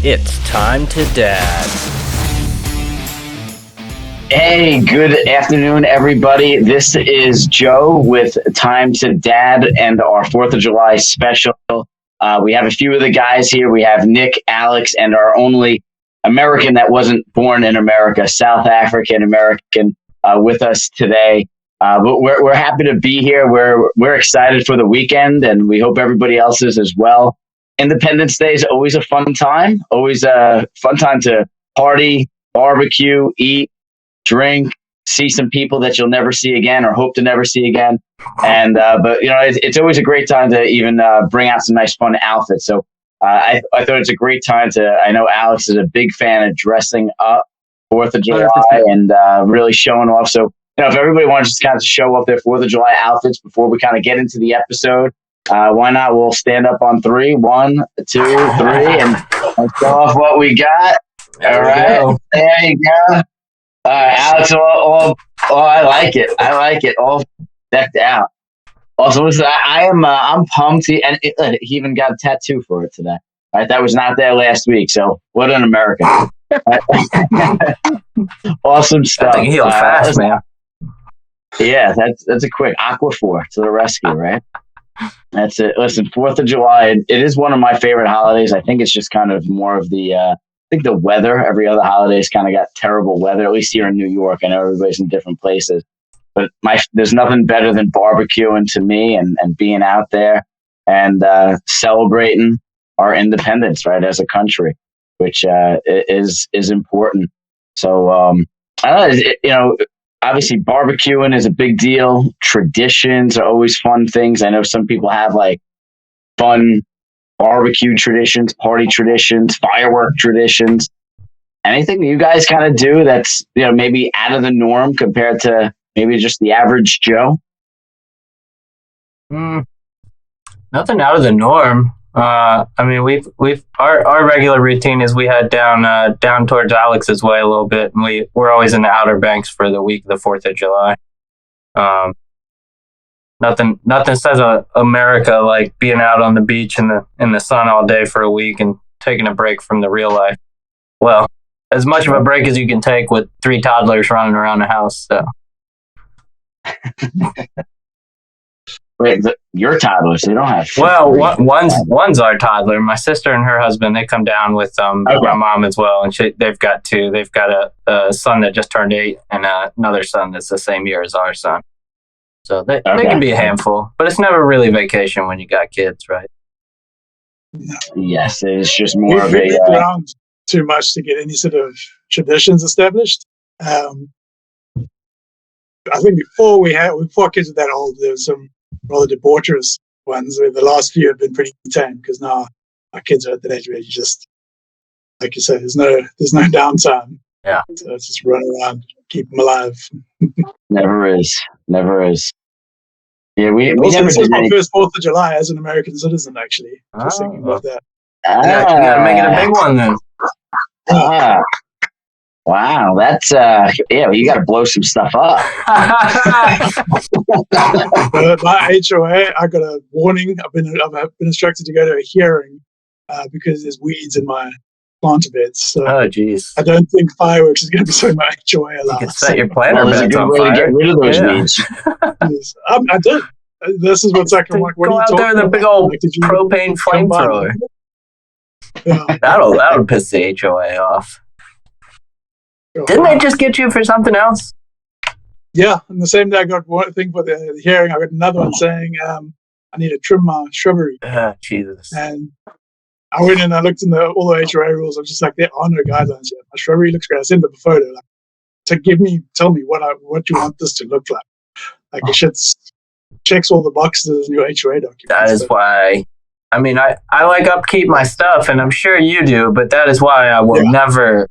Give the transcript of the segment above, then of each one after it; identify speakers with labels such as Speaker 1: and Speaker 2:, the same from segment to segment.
Speaker 1: It's time to dad.
Speaker 2: Hey, good afternoon, everybody. This is Joe with Time to Dad and our 4th of July special. We have a few of the guys here. We have Nick, Alex, and our only American that wasn't born in America, South African American, with us today. But we're happy to be here. We're excited for the weekend, and we hope everybody else is as well. Independence Day is always a fun time. Always a fun time to party, barbecue, eat, drink, see some people that you'll never see again or hope to never see again. And but it's always a great time to even bring out some nice fun outfits. So I thought it's a great time to. I know Alex is a big fan of dressing up 4th of July 100%. And really showing off. So if everybody wants to kind of show off their 4th of July outfits before we kind of get into the episode, why not? We'll stand up on 3. 1, 2, 3, and let's show off what we got. All right, there you go. Alex, I like it. All decked out. Also, listen, I'm pumped. And he even got a tattoo for it today. Right, that was not there last week. So what an American! Awesome stuff.
Speaker 1: I think he healed fast, man.
Speaker 2: Yeah, that's a quick Aquaphor to the rescue, right? That's it. Listen, 4th of July, it is one of my favorite holidays. I think it's just kind of more of the, I think the weather. Every other holiday's kind of got terrible weather, at least here in New York. I know everybody's in different places. But there's nothing better than barbecuing to me and being out there and celebrating our independence, right, as a country, which is important. So, I don't know, obviously, barbecuing is a big deal. Traditions are always fun things. I know some people have like fun barbecue traditions, party traditions, firework traditions. Anything that you guys kind of do that's maybe out of the norm compared to maybe just the average Joe?
Speaker 3: Nothing out of the norm. I mean, we've our regular routine is we head down towards Alex's way a little bit, and we're always in the Outer Banks for the week of the 4th of July. Nothing says America like being out on the beach in the sun all day for a week and taking a break from the real life. Well, as much of a break as you can take with 3 toddlers running around the house. So.
Speaker 2: Wait, your toddlers, they don't have.
Speaker 3: Well, one's our toddler. My sister and her husband, they come down with my mom as well, and they've got 2. They've got a son that just turned 8 and another son that's the same year as our son. So they can be a handful, but it's never really vacation when you got kids, right?
Speaker 2: Yes, it's just more of
Speaker 4: a around too much to get any sort of traditions established. I think before kids were that old, there was some rather debaucherous ones. Where the last few have been pretty tame because now our kids are at that age where you just, like you said, there's no downtime.
Speaker 3: Yeah.
Speaker 4: So it's just run around, keep them alive.
Speaker 2: Never is. Yeah, we
Speaker 4: also,
Speaker 2: never
Speaker 4: this was
Speaker 2: did
Speaker 4: my first 4th of July as an American citizen, actually. Just thinking about that.
Speaker 3: Yeah, you gotta make it a big one then.
Speaker 2: Wow, that's you got to blow some stuff up.
Speaker 4: My HOA, I got a warning. I've been instructed to go to a hearing because there's weeds in my planter beds. So
Speaker 3: oh, geez.
Speaker 4: I don't think fireworks is going to be something my HOA allows.
Speaker 3: You can set your planter beds on fire.
Speaker 2: There's a good way to get rid of those weeds.
Speaker 4: Yes, I did. This is what's like. What
Speaker 3: go
Speaker 4: are you
Speaker 3: out there with a big old propane flamethrower.
Speaker 4: Yeah.
Speaker 3: That'll piss the HOA off. Didn't they just get you for something else?
Speaker 4: Yeah, and the same day I got one thing for the hearing, I got another one saying I need to trim my shrubbery.
Speaker 3: Jesus.
Speaker 4: And I went in and I looked in all the HOA rules. I was just like, there are no guidelines yet. My shrubbery looks great. I sent them a photo. Like, tell me what you want this to look like. Like the shit checks all the boxes in your HOA document.
Speaker 3: That is why. I mean, I like upkeep my stuff, and I'm sure you do. But that is why I will never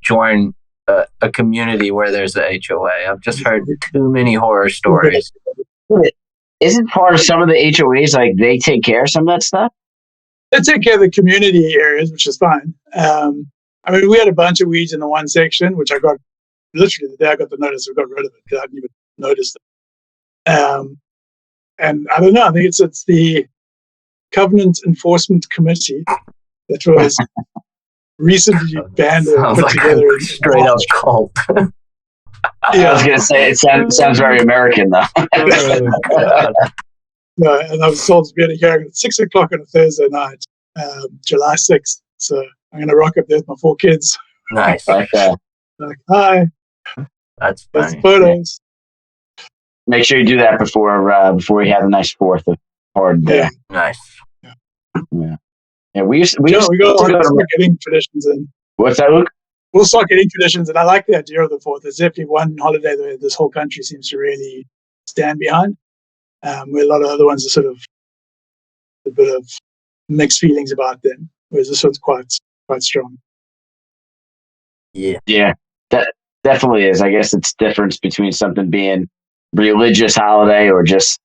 Speaker 3: join a community where there's a HOA. I've just heard too many horror stories.
Speaker 2: Isn't part of some of the HOAs like they take care of some of that stuff?
Speaker 4: They take care of the community areas, which is fine. I mean, we had a bunch of weeds in the one section, which I got literally the day I got the notice, I got rid of it because I hadn't even noticed it. And I don't know. I think it's the Covenant Enforcement Committee that was recently band
Speaker 3: Sounds
Speaker 4: put
Speaker 3: like
Speaker 4: together
Speaker 3: a
Speaker 4: in
Speaker 3: straight up
Speaker 4: March.
Speaker 3: cult.
Speaker 2: I was gonna say it sounds very American though.
Speaker 3: Oh, God.
Speaker 4: And I was told to be at a hearing at 6 o'clock on a Thursday night, July 6th. So I'm going to rock up there with my 4 kids.
Speaker 3: Nice.
Speaker 2: Like,
Speaker 4: Like, hi,
Speaker 3: That's
Speaker 4: there's
Speaker 3: funny.
Speaker 4: photos.
Speaker 2: make sure you do that before we have a nice 4th of hard day.
Speaker 4: Yeah.
Speaker 3: Nice.
Speaker 2: Yeah, we used
Speaker 4: Joe,
Speaker 2: to
Speaker 4: we got
Speaker 2: go
Speaker 4: to
Speaker 2: to,
Speaker 4: start getting traditions in.
Speaker 2: what's that, Luke?
Speaker 4: We'll start getting traditions, and I like the idea of the 4th. There's definitely one holiday that this whole country seems to really stand behind, where a lot of other ones are sort of a bit of mixed feelings about them, whereas this one's quite strong.
Speaker 2: Yeah, that definitely is. I guess it's difference between something being religious holiday or just,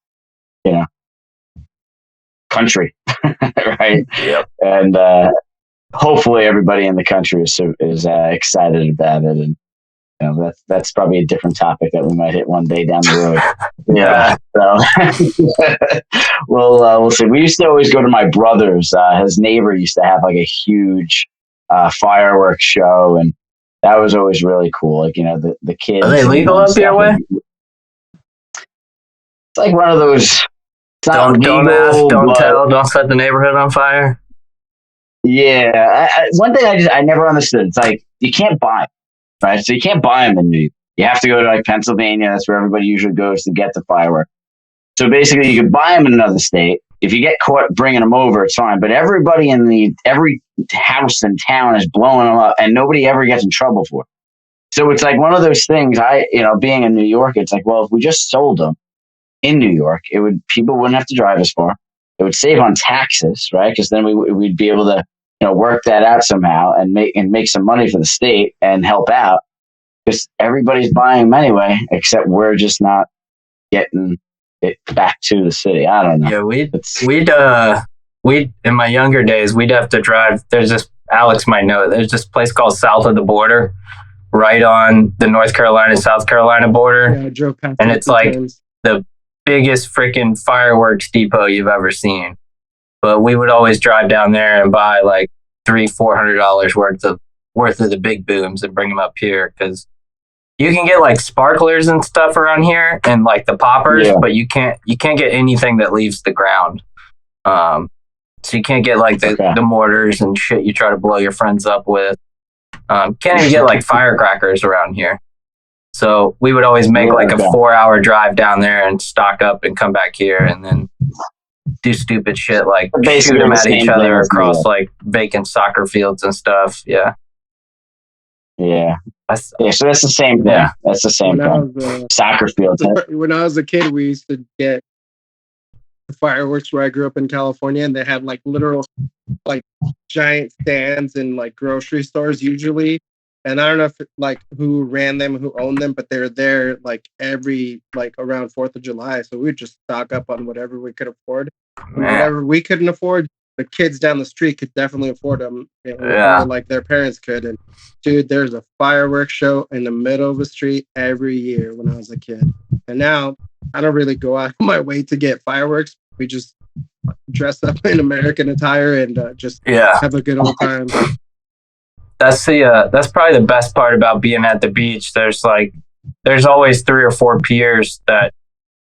Speaker 2: country, right?
Speaker 3: Yep.
Speaker 2: And hopefully everybody in the country is excited about it. And that's probably a different topic that we might hit one day down the road.
Speaker 3: Yeah.
Speaker 2: So we'll see. We used to always go to my brother's. His neighbor used to have like a huge fireworks show, and that was always really cool. Like, the kids.
Speaker 3: Are they legal up your way?
Speaker 2: It's like one of those.
Speaker 3: Don't ask, don't
Speaker 2: but,
Speaker 3: tell, don't set the neighborhood on fire.
Speaker 2: Yeah, one thing I never understood. It's like you can't buy, right? So you can't buy them in New York. You have to go to like Pennsylvania. That's where everybody usually goes to get the fireworks. So basically, you could buy them in another state. If you get caught bringing them over, it's fine. But everybody every house in town is blowing them up, and nobody ever gets in trouble for it. So it's like one of those things. Being in New York, it's like, well, if we just sold them in New York, people wouldn't have to drive as far. It would save on taxes, right? Because then we'd be able to, work that out somehow and make some money for the state and help out. Because everybody's buying them anyway, except we're just not getting it back to the city. I don't know.
Speaker 3: Yeah, we'd in my younger days, we'd have to drive. There's this, Alex might know it. There's this place called South of the Border, right on the North Carolina, South Carolina border.
Speaker 5: Yeah, I drove past
Speaker 3: And
Speaker 5: it
Speaker 3: it's
Speaker 5: two
Speaker 3: like
Speaker 5: times.
Speaker 3: the biggest freaking fireworks depot you've ever seen. But we would always drive down there and buy like $300-$400 worth of the big booms and bring them up here, because you can get like sparklers and stuff around here and like the poppers, but you can't get anything that leaves the ground. So you can't get like the mortars and shit you try to blow your friends up with. Can't even get like firecrackers around here. So we would always make like a 4-hour drive down there and stock up and come back here and then do stupid shit like shoot them at each other across like vacant soccer fields and stuff. Yeah.
Speaker 2: Yeah. So that's the same thing.
Speaker 3: Yeah.
Speaker 2: That's the same thing. Soccer fields.
Speaker 5: When I was a kid, we used to get fireworks where I grew up in California, and they had like literal like giant stands in like grocery stores usually. And I don't know if like who ran them, who owned them, but they're there like every like around 4th of July. So we would just stock up on whatever we could afford. Whatever we couldn't afford, the kids down the street could definitely afford them. Or like their parents could. And dude, there's a fireworks show in the middle of the street every year when I was a kid. And now I don't really go out of my way to get fireworks. We just dress up in American attire and just have a good old time.
Speaker 3: That's probably the best part about being at the beach. There's always 3 or 4 piers that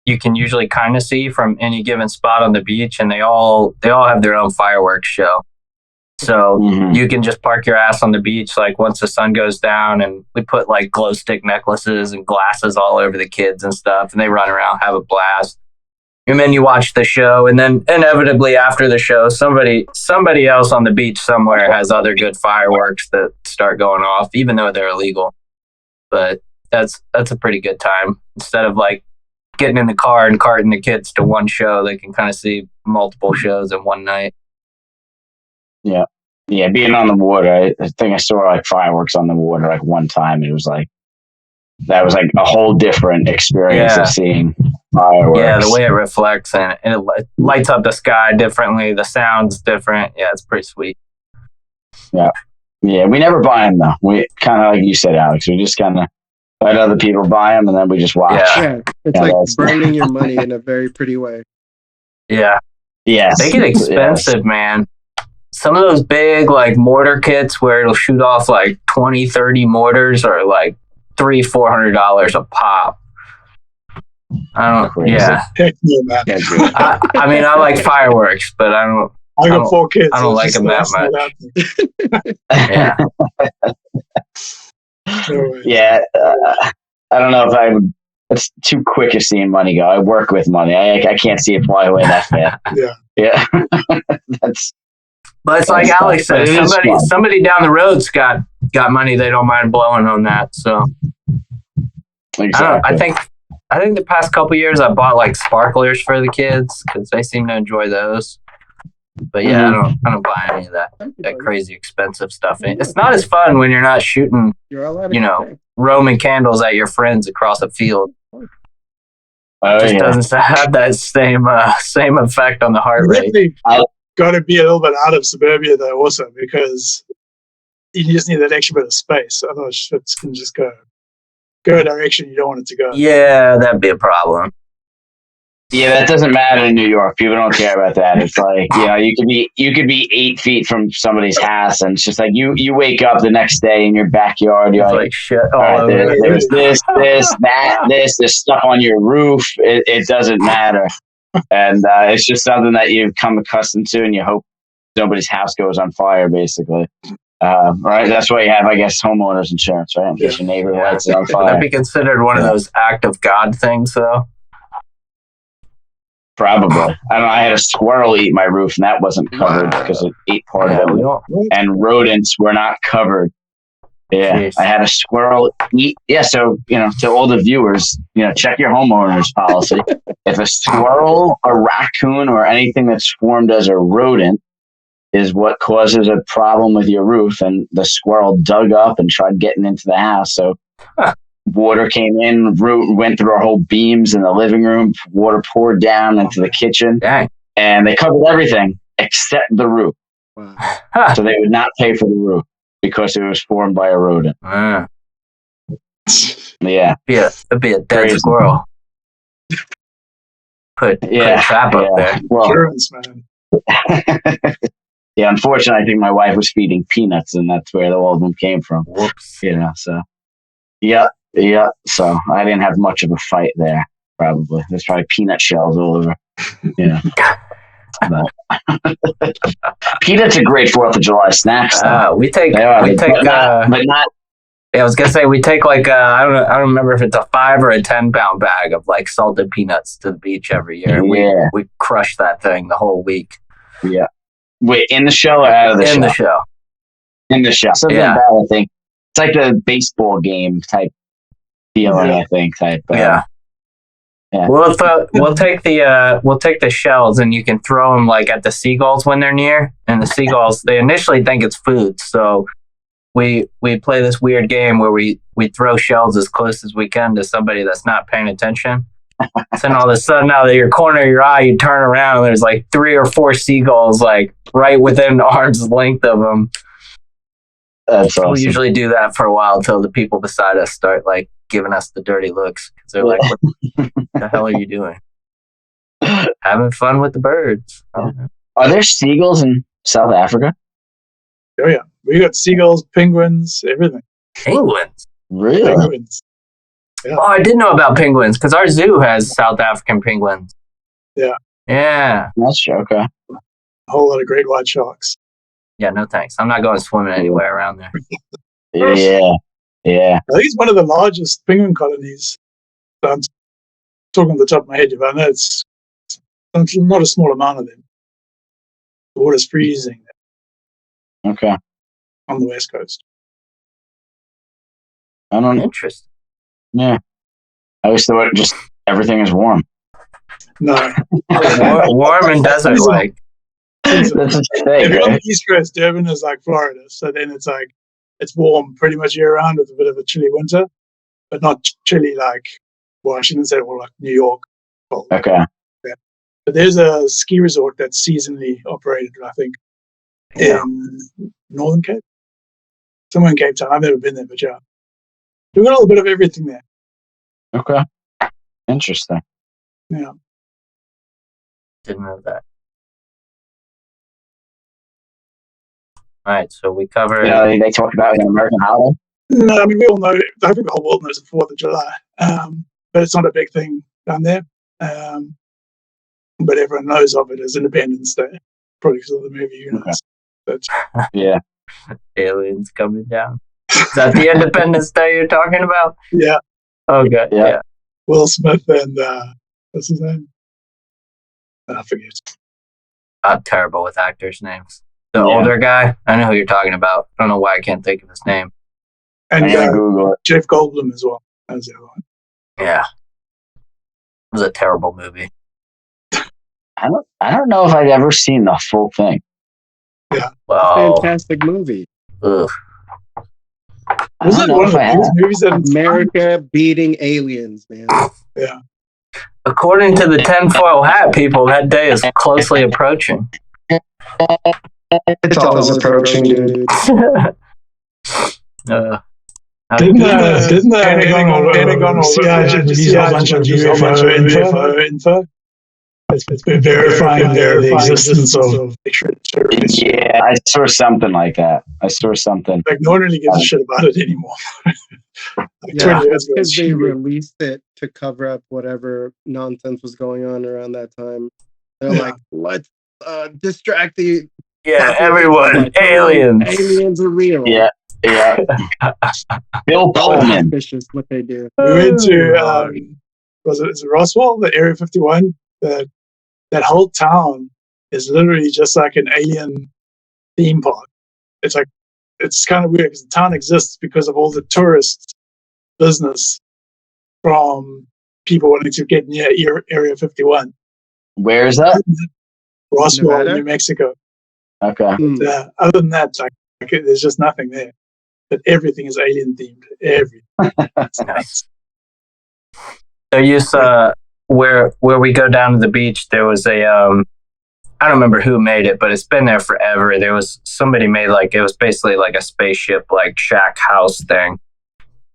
Speaker 3: you can usually kind of see from any given spot on the beach, and they all have their own fireworks show. So you can just park your ass on the beach like once the sun goes down, and we put like glow stick necklaces and glasses all over the kids and stuff, and they run around, have a blast. And then you watch the show, and then inevitably after the show, somebody else on the beach somewhere has other good fireworks that start going off, even though they're illegal. But that's a pretty good time. Instead of like getting in the car and carting the kids to one show, they can kind of see multiple shows in one night.
Speaker 2: Yeah. Being on the water, I think I saw like fireworks on the water like one time. It was like that was like a whole different experience of seeing fireworks.
Speaker 3: Yeah, the way it reflects and it lights up the sky differently. The sound's different. Yeah, it's pretty sweet.
Speaker 2: Yeah. We never buy them though. We kind of like you said, Alex. We just kind of let other people buy them, and then we just watch.
Speaker 5: Yeah, it's like burning your money in a very pretty way.
Speaker 3: Yeah.
Speaker 2: Yes.
Speaker 3: They get expensive, man. some of those big like mortar kits where it'll shoot off like 20, 30 mortars are like $300-$400 a pop. I don't.
Speaker 2: Crazy.
Speaker 3: Yeah.
Speaker 4: Heck no, man.
Speaker 2: Can't do it.
Speaker 3: I mean, I like fireworks, but I don't.
Speaker 4: I
Speaker 3: don't-
Speaker 4: got 4 kids.
Speaker 3: I don't
Speaker 4: so
Speaker 3: like
Speaker 4: it's
Speaker 3: them that
Speaker 4: just not
Speaker 3: much.
Speaker 4: happening.
Speaker 3: Yeah.
Speaker 4: No way.
Speaker 2: Yeah, I don't know if I would. It's too quick of seeing money go. I work with money. I can't see it fly away that fast.
Speaker 4: Yeah.
Speaker 2: Yeah, that's
Speaker 3: But it's like
Speaker 2: That's
Speaker 3: Alex
Speaker 2: fun. But
Speaker 3: said,
Speaker 2: it is fun.
Speaker 3: somebody down the road's got money they don't mind blowing on that. So
Speaker 2: exactly.
Speaker 3: I think the past couple years I bought like sparklers for the kids because they seem to enjoy those. But yeah, I don't buy any of that crazy expensive stuff. It's not as fun when you're not shooting,
Speaker 5: You're allowed to
Speaker 3: you know,
Speaker 5: say.
Speaker 3: Roman candles at your friends across a field.
Speaker 2: Oh,
Speaker 3: It just
Speaker 2: yeah.
Speaker 3: doesn't have that same effect on the heart
Speaker 4: You
Speaker 3: rate.
Speaker 4: definitely
Speaker 2: I-
Speaker 4: got to be a little bit out of suburbia though, also, because you just need that extra bit of space. Otherwise, shit can just go a direction you don't want it to go.
Speaker 3: Yeah, that'd be a problem.
Speaker 2: Yeah, that doesn't matter in New York. People don't care about that. It's like, you know, you could be 8 feet from somebody's house, and it's just like you wake up the next day in your backyard. You're
Speaker 3: It's
Speaker 2: like,
Speaker 3: like shit
Speaker 2: all
Speaker 3: all
Speaker 2: right,
Speaker 3: over.
Speaker 2: there's there's stuff on your roof. It doesn't matter, and it's just something that you've come accustomed to, and you hope nobody's house goes on fire, basically. Right? That's why you have, I guess, homeowners insurance, right? In case your neighbor lights it on
Speaker 3: Would
Speaker 2: fire.
Speaker 3: that be considered one of those act of God things, though?
Speaker 2: Probably. I don't know. I had a squirrel eat my roof, and that wasn't covered because it ate part
Speaker 3: Yeah,
Speaker 2: of
Speaker 3: we
Speaker 2: it.
Speaker 3: don't.
Speaker 2: And rodents were not covered. Yeah,
Speaker 3: Jeez.
Speaker 2: I had a squirrel eat. Yeah, so, you know, to all the viewers, you know, check your homeowner's policy. If a squirrel, a raccoon, or anything that's formed as a rodent is what causes a problem with your roof, and the squirrel dug up and tried getting into the house, so water came in, went through our whole beams in the living room, water poured down into the kitchen,
Speaker 3: Dang.
Speaker 2: and they covered everything except the roof.
Speaker 5: Wow.
Speaker 2: So they would not pay for the roof because it was formed by a rodent. Yeah.
Speaker 3: It'd be a dead
Speaker 2: Crazy.
Speaker 3: squirrel. Put a trap up there.
Speaker 2: Well,
Speaker 4: Insurance, man.
Speaker 2: yeah, unfortunately, I think my wife was feeding peanuts, and that's where all of them came from.
Speaker 3: Whoops.
Speaker 2: You know, so yeah. So I didn't have much of a fight there. Probably there's probably peanut shells all over. Yeah. Peanuts are great 4th of July snacks. Though.
Speaker 3: We take.
Speaker 2: They are,
Speaker 3: We take.
Speaker 2: but not.
Speaker 3: Yeah, I was gonna say we take like I don't remember if it's a 5 or a 10-pound bag of like salted peanuts to the beach every year.
Speaker 2: Yeah.
Speaker 3: We crush that thing the whole week.
Speaker 2: Yeah. Wait, in the show or out of the show?
Speaker 3: In the show.
Speaker 2: In the show. Something
Speaker 3: Yeah.
Speaker 2: bad, I think. It's like the baseball game type feeling. I think. Type.
Speaker 3: Yeah.
Speaker 2: Yeah.
Speaker 3: We'll take the shells and you can throw them like at the seagulls when they're near, and the seagulls they initially think it's food, so we play this weird game where we throw shells as close as we can to somebody that's not paying attention. So then all of a sudden, out of your corner of your eye, you turn around and there's like 3 or 4 seagulls like right within arm's length of them.
Speaker 2: That's awesome.
Speaker 3: We'll usually do that for a while until the people beside us start like giving us the dirty looks because they're like, "What the hell are you doing? Having fun with the birds?"
Speaker 2: Are there seagulls in South Africa?
Speaker 4: Oh yeah, we got seagulls, penguins, everything.
Speaker 3: Penguins.
Speaker 2: Really?
Speaker 4: Penguins.
Speaker 3: Oh, I did know about penguins because our zoo has South African penguins.
Speaker 4: Yeah.
Speaker 3: Yeah.
Speaker 2: That's true. Okay.
Speaker 4: A whole lot of great white sharks.
Speaker 3: Yeah, no thanks. I'm not going swimming anywhere around there.
Speaker 2: Yeah. Yeah.
Speaker 4: I think it's one of the largest penguin colonies. I'm talking off the top of my head, but I know it's not a small amount of them. The water's freezing
Speaker 2: Okay.
Speaker 4: on the west coast.
Speaker 2: I don't know.
Speaker 3: Interesting.
Speaker 2: Yeah. I always thought just everything is warm.
Speaker 4: No.
Speaker 3: Warm and desert like.
Speaker 2: That's a
Speaker 4: If
Speaker 2: thing,
Speaker 4: you're on
Speaker 2: right?
Speaker 4: the East Coast, Durban is like Florida. So then it's warm pretty much year round with a bit of a chilly winter, but not chilly like, well, I shouldn't say, well, like New York. Cold.
Speaker 2: Okay.
Speaker 4: But there's a ski resort that's seasonally operated, I think, in Northern Cape. Somewhere in Cape Town. I've never been there, but yeah. We've got a little bit of everything there.
Speaker 2: Okay. Interesting.
Speaker 4: Yeah.
Speaker 3: Didn't know that. right, so we covered.
Speaker 2: You know, they talk about it in American holiday.
Speaker 4: No, I mean, we all know, I think the whole world knows the 4th of July, but it's not a big thing down there. But everyone knows of it as Independence Day, probably because of the movie, you know.
Speaker 2: Okay.
Speaker 4: But,
Speaker 2: Yeah.
Speaker 3: Aliens coming down. Is that the Independence Day you're talking about?
Speaker 4: yeah,
Speaker 3: Okay.
Speaker 2: Yeah.
Speaker 3: Yeah.
Speaker 4: Will Smith and, what's his name? I forget.
Speaker 3: I'm terrible with actors' names. The
Speaker 2: Yeah.
Speaker 3: older guy, I know who you're talking about. I don't know why I can't think of his name.
Speaker 4: And
Speaker 2: I'm gonna Google it.
Speaker 4: Jeff Goldblum as well. As the other one.
Speaker 3: Yeah. It was a terrible movie.
Speaker 2: I don't know if I've ever seen the full thing.
Speaker 3: Well,
Speaker 5: Fantastic movie.
Speaker 3: ugh.
Speaker 2: I
Speaker 4: Was
Speaker 2: don't
Speaker 4: it
Speaker 2: know
Speaker 4: one of
Speaker 2: if I
Speaker 4: the
Speaker 2: have.
Speaker 4: biggest movies that
Speaker 5: America beating aliens, man.
Speaker 4: Yeah.
Speaker 3: According to the tinfoil hat people, that day is closely approaching.
Speaker 5: It's always approaching, dude.
Speaker 4: Didn't the Pentagon or CIA release a bunch of UFO info? It's been verifying the existence of extraterrestrials.
Speaker 2: Yeah, I saw something like that.
Speaker 4: Like, no one really gives a shit about it anymore. Like
Speaker 5: Yeah,
Speaker 4: 20 years ago,
Speaker 5: because they
Speaker 4: it's
Speaker 5: released it to cover up whatever nonsense was going on around that time. They're
Speaker 4: Yeah.
Speaker 5: like, let's distract the
Speaker 3: Yeah, everyone,
Speaker 5: like,
Speaker 3: aliens.
Speaker 5: Aliens are real.
Speaker 2: Yeah. Bill
Speaker 5: So
Speaker 2: Pullman.
Speaker 5: suspicious what they do.
Speaker 4: We went to is it Roswell, the Area 51? That whole town is literally just like an alien theme park. It's like, it's kind of weird because the town exists because of all the tourist business from people wanting to get near Area 51.
Speaker 2: Where is that?
Speaker 4: Roswell,
Speaker 5: Nevada?
Speaker 4: New Mexico.
Speaker 2: Okay.
Speaker 5: Hmm.
Speaker 4: Other than that, like, there's just nothing there. But everything is alien themed. Everything. It's nuts.
Speaker 3: There used where we go down to the beach. There was a I don't remember who made it, but it's been there forever. There was somebody made like it was basically like a spaceship like shack house thing,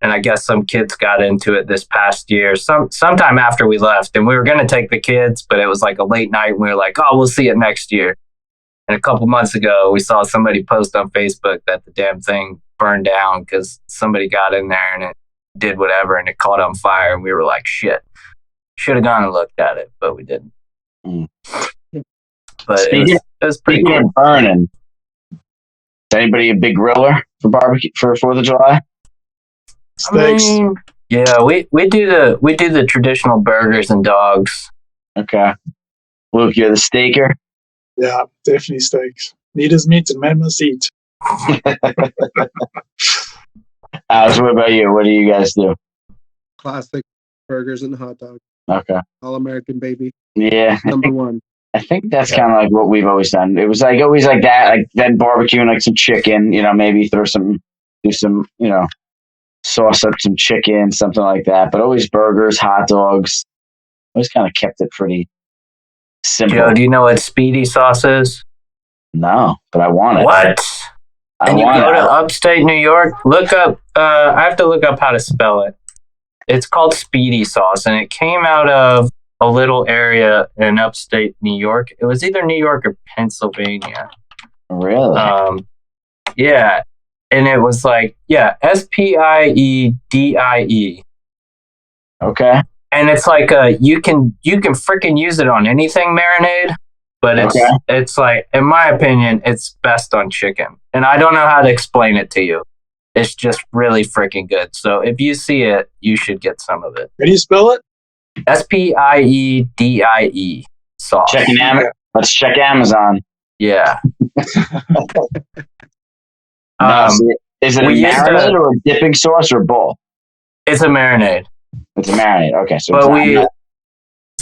Speaker 3: and I guess some kids got into it this past year, sometime after we left, and we were gonna take the kids, but it was like a late night, and we were like, oh, we'll see it next year. And a couple months ago, we saw somebody post on Facebook that the damn thing burned down because somebody got in there and it did whatever, and it caught on fire, and we were like, shit. Should have gone and looked at it, but we didn't.
Speaker 2: Mm.
Speaker 3: But
Speaker 2: Speaking
Speaker 3: it was pretty
Speaker 2: Speaking
Speaker 3: cool.
Speaker 2: of burning, is anybody a big griller for barbecue for 4th of July?
Speaker 4: Steaks.
Speaker 3: I mean, yeah, we do the traditional burgers and dogs.
Speaker 2: Okay. Luke, you're the staker.
Speaker 4: Yeah, definitely steaks. Meat is meat and man must eat.
Speaker 2: Alex, what about you? What do you guys do?
Speaker 5: Classic burgers and hot dogs.
Speaker 2: Okay.
Speaker 5: All American, baby.
Speaker 2: Yeah,
Speaker 5: Number one.
Speaker 2: I think that's kind of like what we've always done. It was like always like that, like then barbecuing like some chicken, maybe do some, sauce up some chicken, something like that. But always burgers, hot dogs. Always kind of kept it pretty simple.
Speaker 3: Joe, do you know what speedy sauce is?
Speaker 2: No, but I want it.
Speaker 3: What?
Speaker 2: I
Speaker 3: And you
Speaker 2: want
Speaker 3: go to
Speaker 2: it.
Speaker 3: upstate New York, look up, I have to look up how to spell it. It's called speedy sauce, and it came out of a little area in upstate New York. It was either New York or Pennsylvania.
Speaker 2: Really?
Speaker 3: Yeah. And it was like, SPIEDIE.
Speaker 2: Okay.
Speaker 3: And it's like you can freaking use it on anything marinade, but it's like, in my opinion, it's best on chicken. And I don't know how to explain it to you. It's just really freaking good. So if you see it, you should get some of it.
Speaker 4: Can you spell it?
Speaker 3: SPIEDIE sauce.
Speaker 2: Let's check Amazon.
Speaker 3: Yeah.
Speaker 2: Is it a
Speaker 3: we used
Speaker 2: marinade
Speaker 3: to-
Speaker 2: or a dipping sauce or both?
Speaker 3: It's a marinade.
Speaker 2: It's a marinade. Okay, so
Speaker 3: But
Speaker 2: it's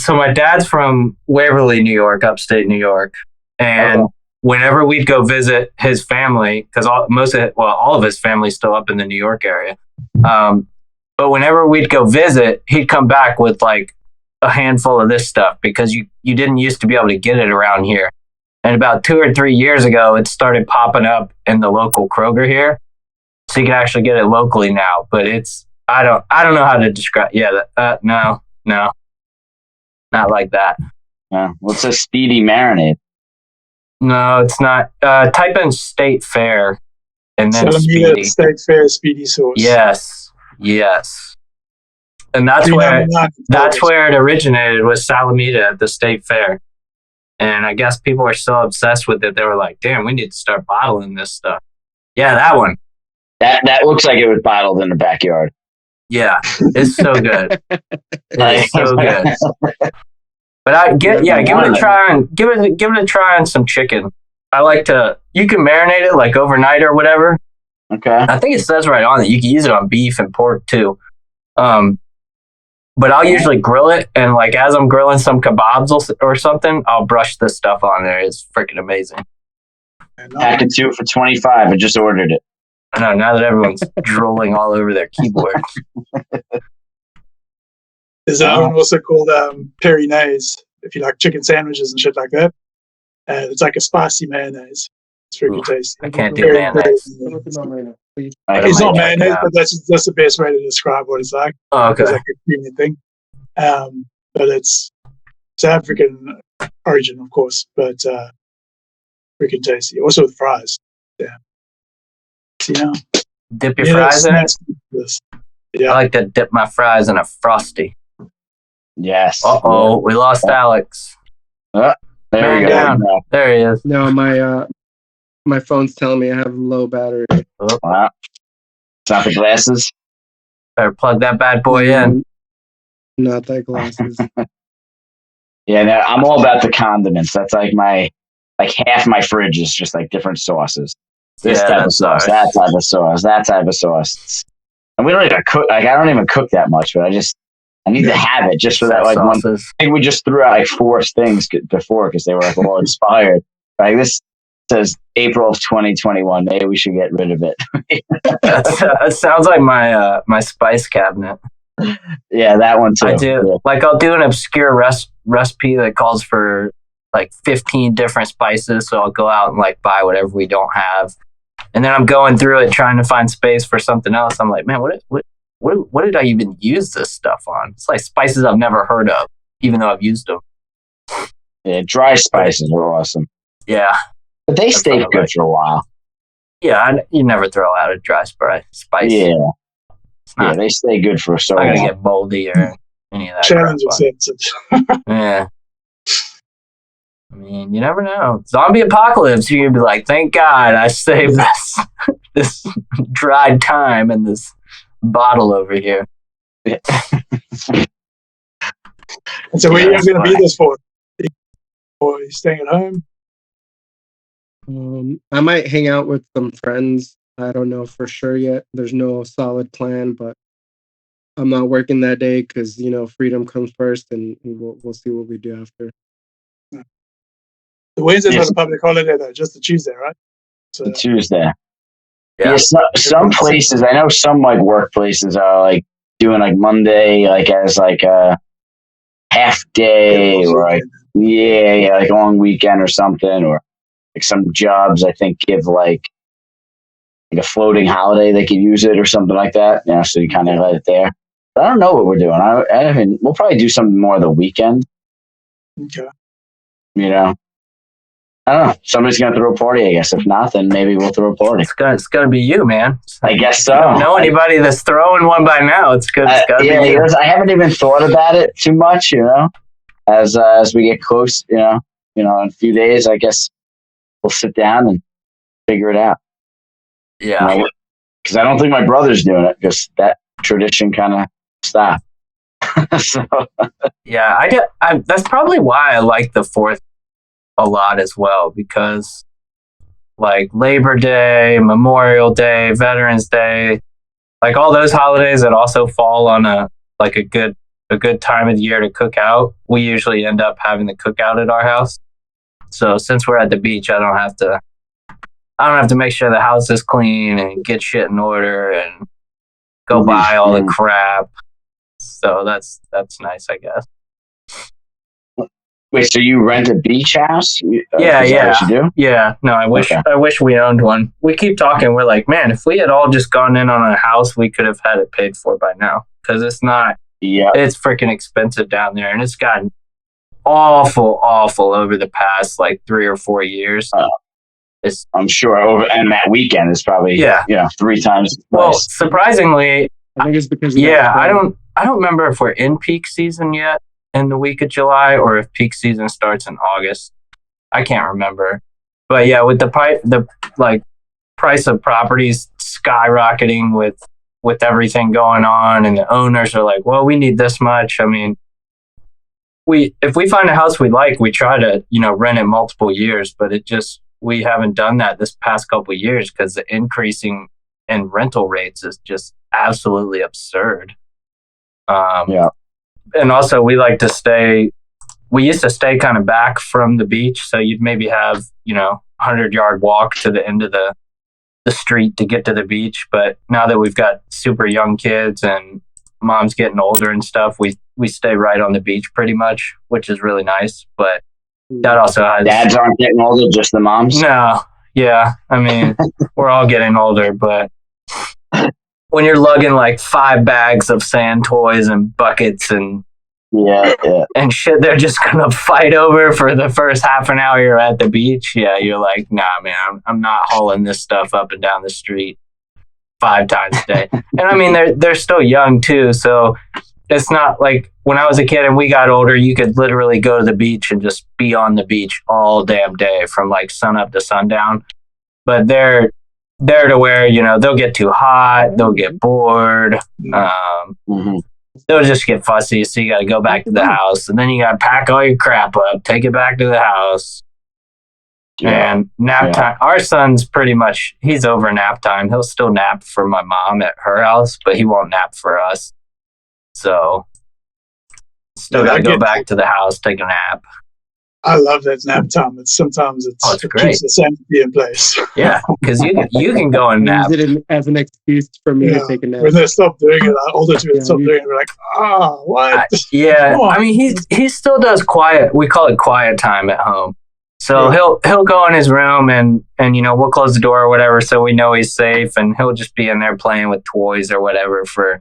Speaker 3: so my dad's from Waverly, New York, upstate New York, and whenever we'd go visit his family, because all of his family's still up in the New York area, but whenever we'd go visit, he'd come back with like a handful of this stuff because you didn't used to be able to get it around here. And about 2 or 3 years ago, it started popping up in the local Kroger here, so you can actually get it locally now. But it's I don't know how to describe. Yeah, no, not like that.
Speaker 2: what's a speedy marinade?
Speaker 3: No, it's not. Type in State Fair and then
Speaker 4: Salamita
Speaker 3: Speedy.
Speaker 4: State Fair Speedy sauce.
Speaker 3: Yes. And that's where
Speaker 4: $3.99.
Speaker 3: it originated, was Salamita at the State Fair. And I guess people are so obsessed with it, they were like, damn, we need to start bottling this stuff. Yeah, that one.
Speaker 2: That looks like it was bottled in the backyard.
Speaker 3: Yeah, it's so good. It's so good. But give it a try on some chicken. I like to, you can marinate it like overnight or whatever.
Speaker 2: Okay.
Speaker 3: I think it says right on it. You can use it on beef and pork too. But I'll usually grill it, and like as I'm grilling some kebabs or something, I'll brush this stuff on there. It's freaking amazing.
Speaker 2: Pack of 2 for $25. I just ordered it.
Speaker 3: I know, now that everyone's drooling all over their keyboard.
Speaker 4: There's one also called Perinaise, if you like chicken sandwiches and shit like that. It's like a spicy mayonnaise. It's freaking tasty.
Speaker 3: I can't do mayonnaise.
Speaker 4: It's not mayonnaise, but that's the best way to describe what it's like.
Speaker 3: Oh, okay.
Speaker 4: It's like a creamy thing. But it's African origin, of course, but freaking tasty. Also with fries. Yeah. So,
Speaker 3: Dip your fries in it?
Speaker 4: Yeah.
Speaker 3: I like to dip my fries in a Frosty.
Speaker 2: Yes.
Speaker 3: Uh-oh, we lost Alex.
Speaker 2: There we go.
Speaker 3: Down. There he is.
Speaker 5: No, my phone's telling me I have low battery.
Speaker 2: Wow. It's not the glasses.
Speaker 3: Better plug that bad boy in.
Speaker 5: Not that glasses.
Speaker 2: Yeah, no, I'm all about the condiments. That's like half my fridge is just like different sauces. This type of sauce, that type of sauce, that type of sauce. And we don't even cook. Like I don't even cook that much, but I need to have it just for that. Like one, I think we just threw out like 4 things before because they were like all inspired. Like this says April of 2021. Maybe we should get rid of it.
Speaker 3: That sounds like my spice cabinet.
Speaker 2: Yeah, that one too.
Speaker 3: I do.
Speaker 2: Yeah.
Speaker 3: Like I'll do an obscure recipe that calls for like 15 different spices. So I'll go out and like buy whatever we don't have. And then I'm going through it trying to find space for something else. I'm like, man, what did I even use this stuff on? It's like spices I've never heard of, even though I've used them.
Speaker 2: Yeah, dry spices are awesome.
Speaker 3: Yeah.
Speaker 2: But they stay good for a while.
Speaker 3: Yeah, you never throw out a dry spice.
Speaker 2: Yeah. Yeah, they stay good for so long.
Speaker 3: Not going to get moldy or any of that.
Speaker 4: Challenge accepted.
Speaker 3: Yeah. I mean, you never know. Zombie apocalypse, you're gonna be like, thank God I saved this dried thyme in this bottle over here.
Speaker 4: And so where are you guys going to be this for? Or are you staying at home?
Speaker 5: I might hang out with some friends. I don't know for sure yet. There's no solid plan, but I'm not working that day because, freedom comes first, and we'll see what we do after.
Speaker 4: The Wednesday's not a public holiday, though, just the Tuesday, right? So,
Speaker 2: Tuesday.
Speaker 3: Yeah.
Speaker 2: Some places, I know some like workplaces are like doing like Monday like as like a half day or like like a long weekend or something, or like some jobs I think give like a floating holiday they can use it or something like that. So you kind of let it there. But I don't know what we're doing. I mean, we'll probably do something more the weekend.
Speaker 4: Okay.
Speaker 2: I don't know. Somebody's gonna throw a party, I guess. If not, then maybe we'll throw a party.
Speaker 3: It's gonna be you, man.
Speaker 2: I guess so.
Speaker 3: I don't know anybody that's throwing one by now. It's good. It's gotta be you.
Speaker 2: I haven't even thought about it too much, As we get close, in a few days, I guess we'll sit down and figure it out.
Speaker 3: Yeah.
Speaker 2: Because I don't think my brother's doing it because that tradition kind of stopped. So.
Speaker 3: Yeah, that's probably why I like the 4th a lot as well, because like Labor Day, Memorial Day, Veterans Day, like all those holidays that also fall on a good time of the year to cook out, we usually end up having the cookout at our house. So since we're at the beach, I don't have to make sure the house is clean and get shit in order and go buy all the crap. So that's nice, I guess.
Speaker 2: Wait, so you rent a beach house?
Speaker 3: Yeah.
Speaker 2: What you do?
Speaker 3: Yeah. No, I wish we owned one. We keep talking. We're like, man, if we had all just gone in on a house, we could have had it paid for by now. Because it's not. Yeah. It's freaking expensive down there, and it's gotten awful over the past like 3 or 4 years. It's
Speaker 2: I'm sure and that weekend is probably 3 times.
Speaker 3: Well,
Speaker 2: worse.
Speaker 3: surprisingly,
Speaker 5: I think it's because of
Speaker 3: yeah,
Speaker 5: that.
Speaker 3: I don't remember if we're in peak season yet in the week of July or if peak season starts in August. I can't remember. But yeah, with the price of properties skyrocketing with everything going on, and the owners are like, well, we need this much. I mean, if we find a house we like, we try to, rent it multiple years, but we haven't done that this past couple of years because the increasing in rental rates is just absolutely absurd. And also we used to stay kind of back from the beach. So you'd maybe have, 100-yard walk to the end of the street to get to the beach. But now that we've got super young kids and mom's getting older and stuff, we stay right on the beach pretty much, which is really nice. But that also has...
Speaker 2: Dads aren't getting older, just the moms?
Speaker 3: No. Yeah. I mean, we're all getting older, but when you're lugging like 5 bags of sand toys and buckets and shit they're just gonna fight over for the first half an hour you're at the beach, you're like, nah, man, I'm not hauling this stuff up and down the street 5 times a day. And I mean, they're still young too, so it's not like when I was a kid and we got older, you could literally go to the beach and just be on the beach all damn day from like sun up to sundown. But they're to where, they'll get too hot, they'll get bored, they'll just get fussy, so you got to go back to the house, and then you got to pack all your crap up, take it back to the house. And nap time, our son's pretty much, he's over nap time. He'll still nap for my mom at her house, but he won't nap for us. So still got to go back to the house, take a nap.
Speaker 4: I love that nap time. Sometimes it keeps the sanity in place.
Speaker 3: Yeah, because you can go and nap.
Speaker 5: Use it as an excuse for me to take a nap.
Speaker 4: When they stop doing it, older people stop doing it. We're like, what?
Speaker 3: I mean, he still does quiet. We call it quiet time at home. So he'll go in his room and we'll close the door or whatever, so we know he's safe, and he'll just be in there playing with toys or whatever for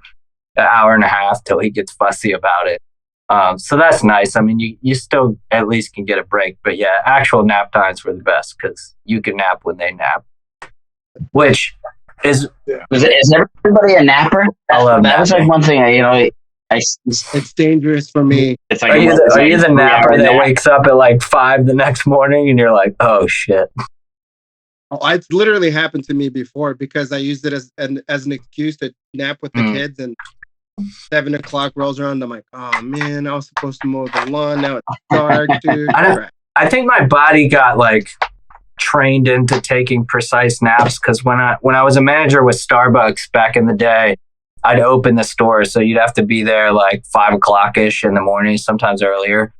Speaker 3: an hour and a half till he gets fussy about it. So that's nice. I mean, you still at least can get a break. But yeah, actual nap times were the best because you can nap when they nap. Which is...
Speaker 2: Is everybody a napper?
Speaker 3: I love
Speaker 2: that. Was like one thing,
Speaker 5: it's dangerous for me.
Speaker 2: It's like
Speaker 3: are you the napper that wakes up at like 5 the next morning and you're like, oh, shit?
Speaker 5: Oh, it's literally happened to me before because I used it as an excuse to nap with the kids, and 7 o'clock rolls around. I'm like, oh man, I was supposed to mow the lawn. Now it's dark, dude.
Speaker 3: I think my body got like trained into taking precise naps because when I was a manager with Starbucks back in the day, I'd open the store, so you'd have to be there like 5 o'clock ish in the morning, sometimes earlier,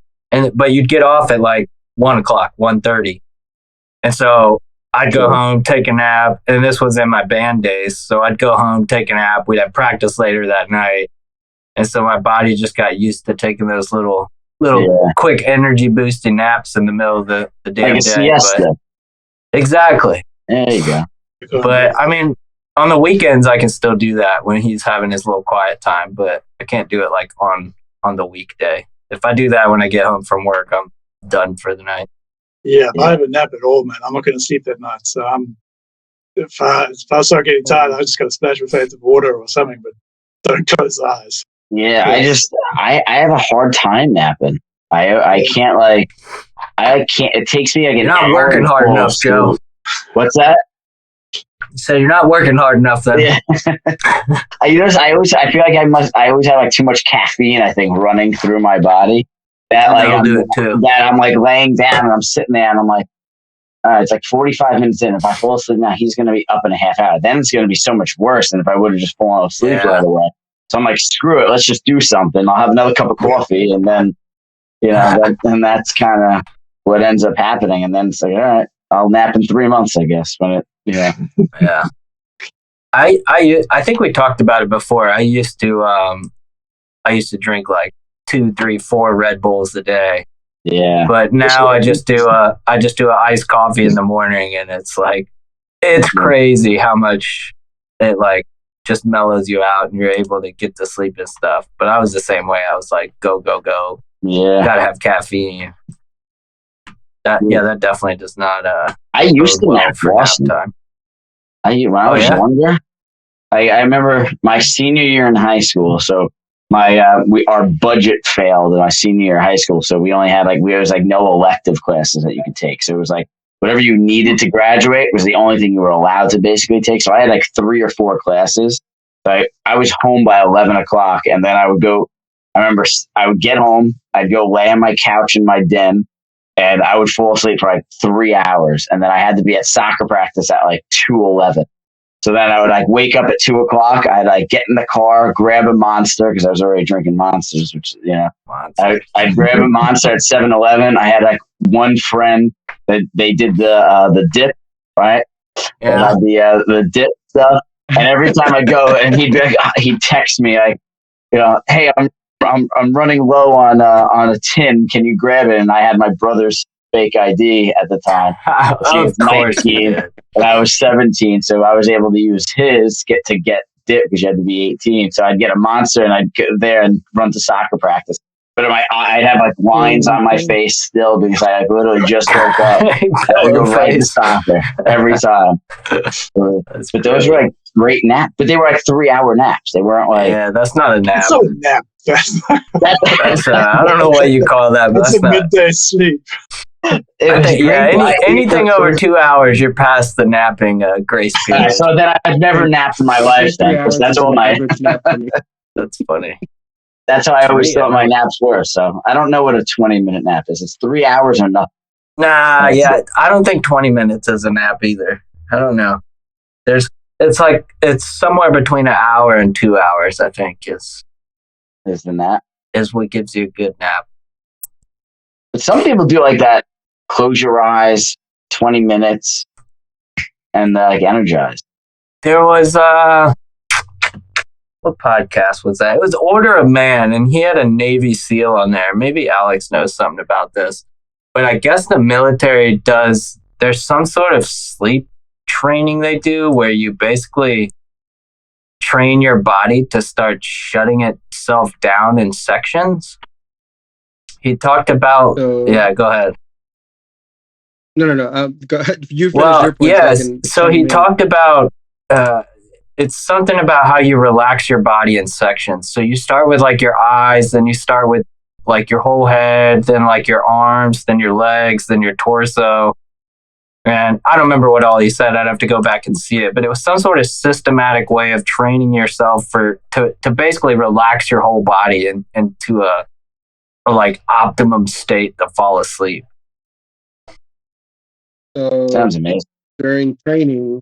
Speaker 3: but you'd get off at like 1 o'clock, 1:30, and so I'd go home, take a nap, and this was in my band days. So I'd go home, take a nap. We'd have practice later that night. And so my body just got used to taking those little quick energy boosting naps in the middle of the damn day.
Speaker 2: Siesta.
Speaker 3: Exactly.
Speaker 2: There you go.
Speaker 3: But I mean, on the weekends, I can still do that when he's having his little quiet time, but I can't do it like on the weekday. If I do that when I get home from work, I'm done for the night.
Speaker 4: Yeah, if I have a nap at all, man, I'm not going to sleep that night. So if I start getting tired, I just got to splash my face with water or something, but don't close the eyes.
Speaker 2: Yeah, I have a hard time napping. I can't it takes me like
Speaker 3: You're not working hard enough, Joe.
Speaker 2: What's that?
Speaker 3: So you're not working hard enough then.
Speaker 2: Yeah. I feel like I always have like too much caffeine, I think, running through my body. That'll do it too. That I'm like laying down and I'm sitting there and I'm like, all right, it's like 45 minutes in. If I fall asleep now, he's going to be up in a half hour. Then it's going to be so much worse than if I would have just fallen asleep right away. So I'm like, screw it. Let's just do something. I'll have another cup of coffee. And then, and that's kind of what ends up happening. And then it's like, all right, I'll nap in 3 months, I guess. Yeah.
Speaker 3: I think we talked about it before. I used to drink like 2, 3, 4 Red Bulls a day.
Speaker 2: Yeah.
Speaker 3: But now I just do a iced coffee in the morning, and it's like, it's crazy how much it like just mellows you out and you're able to get to sleep and stuff. But I was the same way. I was like, go,
Speaker 2: Yeah.
Speaker 3: Gotta have caffeine. That definitely does not.
Speaker 2: I used to
Speaker 3: bode well
Speaker 2: nap
Speaker 3: for
Speaker 2: Boston.
Speaker 3: nap time.
Speaker 2: When I was younger, I remember my senior year in high school. So our budget failed in my senior year of high school. So we only had there was no elective classes that you could take. So it was whatever you needed to graduate was the only thing you were allowed to basically take. So I had 3 or 4 classes. So I was home by 11 o'clock, and then I would go. I remember I would get home. I'd go lay on my couch in my den, and I would fall asleep for 3 hours, and then I had to be at soccer practice at 2:11. So then I would wake up at 2 o'clock. I'd get in the car, grab a Monster because I was already drinking Monsters, which I'd grab a Monster at 7-Eleven. I had one friend that they did the dip, right?
Speaker 3: Yeah.
Speaker 2: The dip stuff, and every time I go, and he'd text me hey, I'm running low on a tin. Can you grab it? And I had my brother's fake ID at the time.
Speaker 3: Of course,
Speaker 2: 19, and I was 17, so I was able to use his to get dip because you had to be 18. So I'd get a Monster, and I'd go there and run to soccer practice. But I'd have lines on my face still because I literally just woke up. I would go right to soccer every time. But those were great naps. But they were 3-hour naps. They weren't
Speaker 3: yeah, that's not a nap.
Speaker 4: It's not a nap.
Speaker 3: That's I don't know what you call that. But
Speaker 4: That's a midday sleep.
Speaker 3: Anything over 2 hours, you're past the napping grace period.
Speaker 2: So then I've never napped in my life. That's all my.
Speaker 3: That's funny.
Speaker 2: That's how I always thought my naps were. So I don't know what a 20-minute nap is. It's 3 hours or nothing.
Speaker 3: Nah, yeah, I don't think 20 minutes is a nap either. I don't know. It's somewhere between an hour and 2 hours. I think is
Speaker 2: the nap
Speaker 3: is what gives you a good nap.
Speaker 2: But some people do that. Close your eyes, 20 minutes, and energized.
Speaker 3: There was what podcast was that? It was Order of Man, and he had a Navy SEAL on there. Maybe Alex knows something about this, but I guess the military does. There's some sort of sleep training they do where you basically train your body to start shutting itself down in sections. He talked about. Yeah, go ahead.
Speaker 5: No. Go ahead. You finish
Speaker 3: well,
Speaker 5: your point.
Speaker 3: yes. So he talked about it's something about how you relax your body in sections. So you start with your eyes, then you start with your whole head, then your arms, then your legs, then your torso. And I don't remember what all he said. I'd have to go back and see it. But it was some sort of systematic way of training yourself to basically relax your whole body into a optimum state to fall asleep.
Speaker 5: So
Speaker 2: sounds amazing.
Speaker 5: During training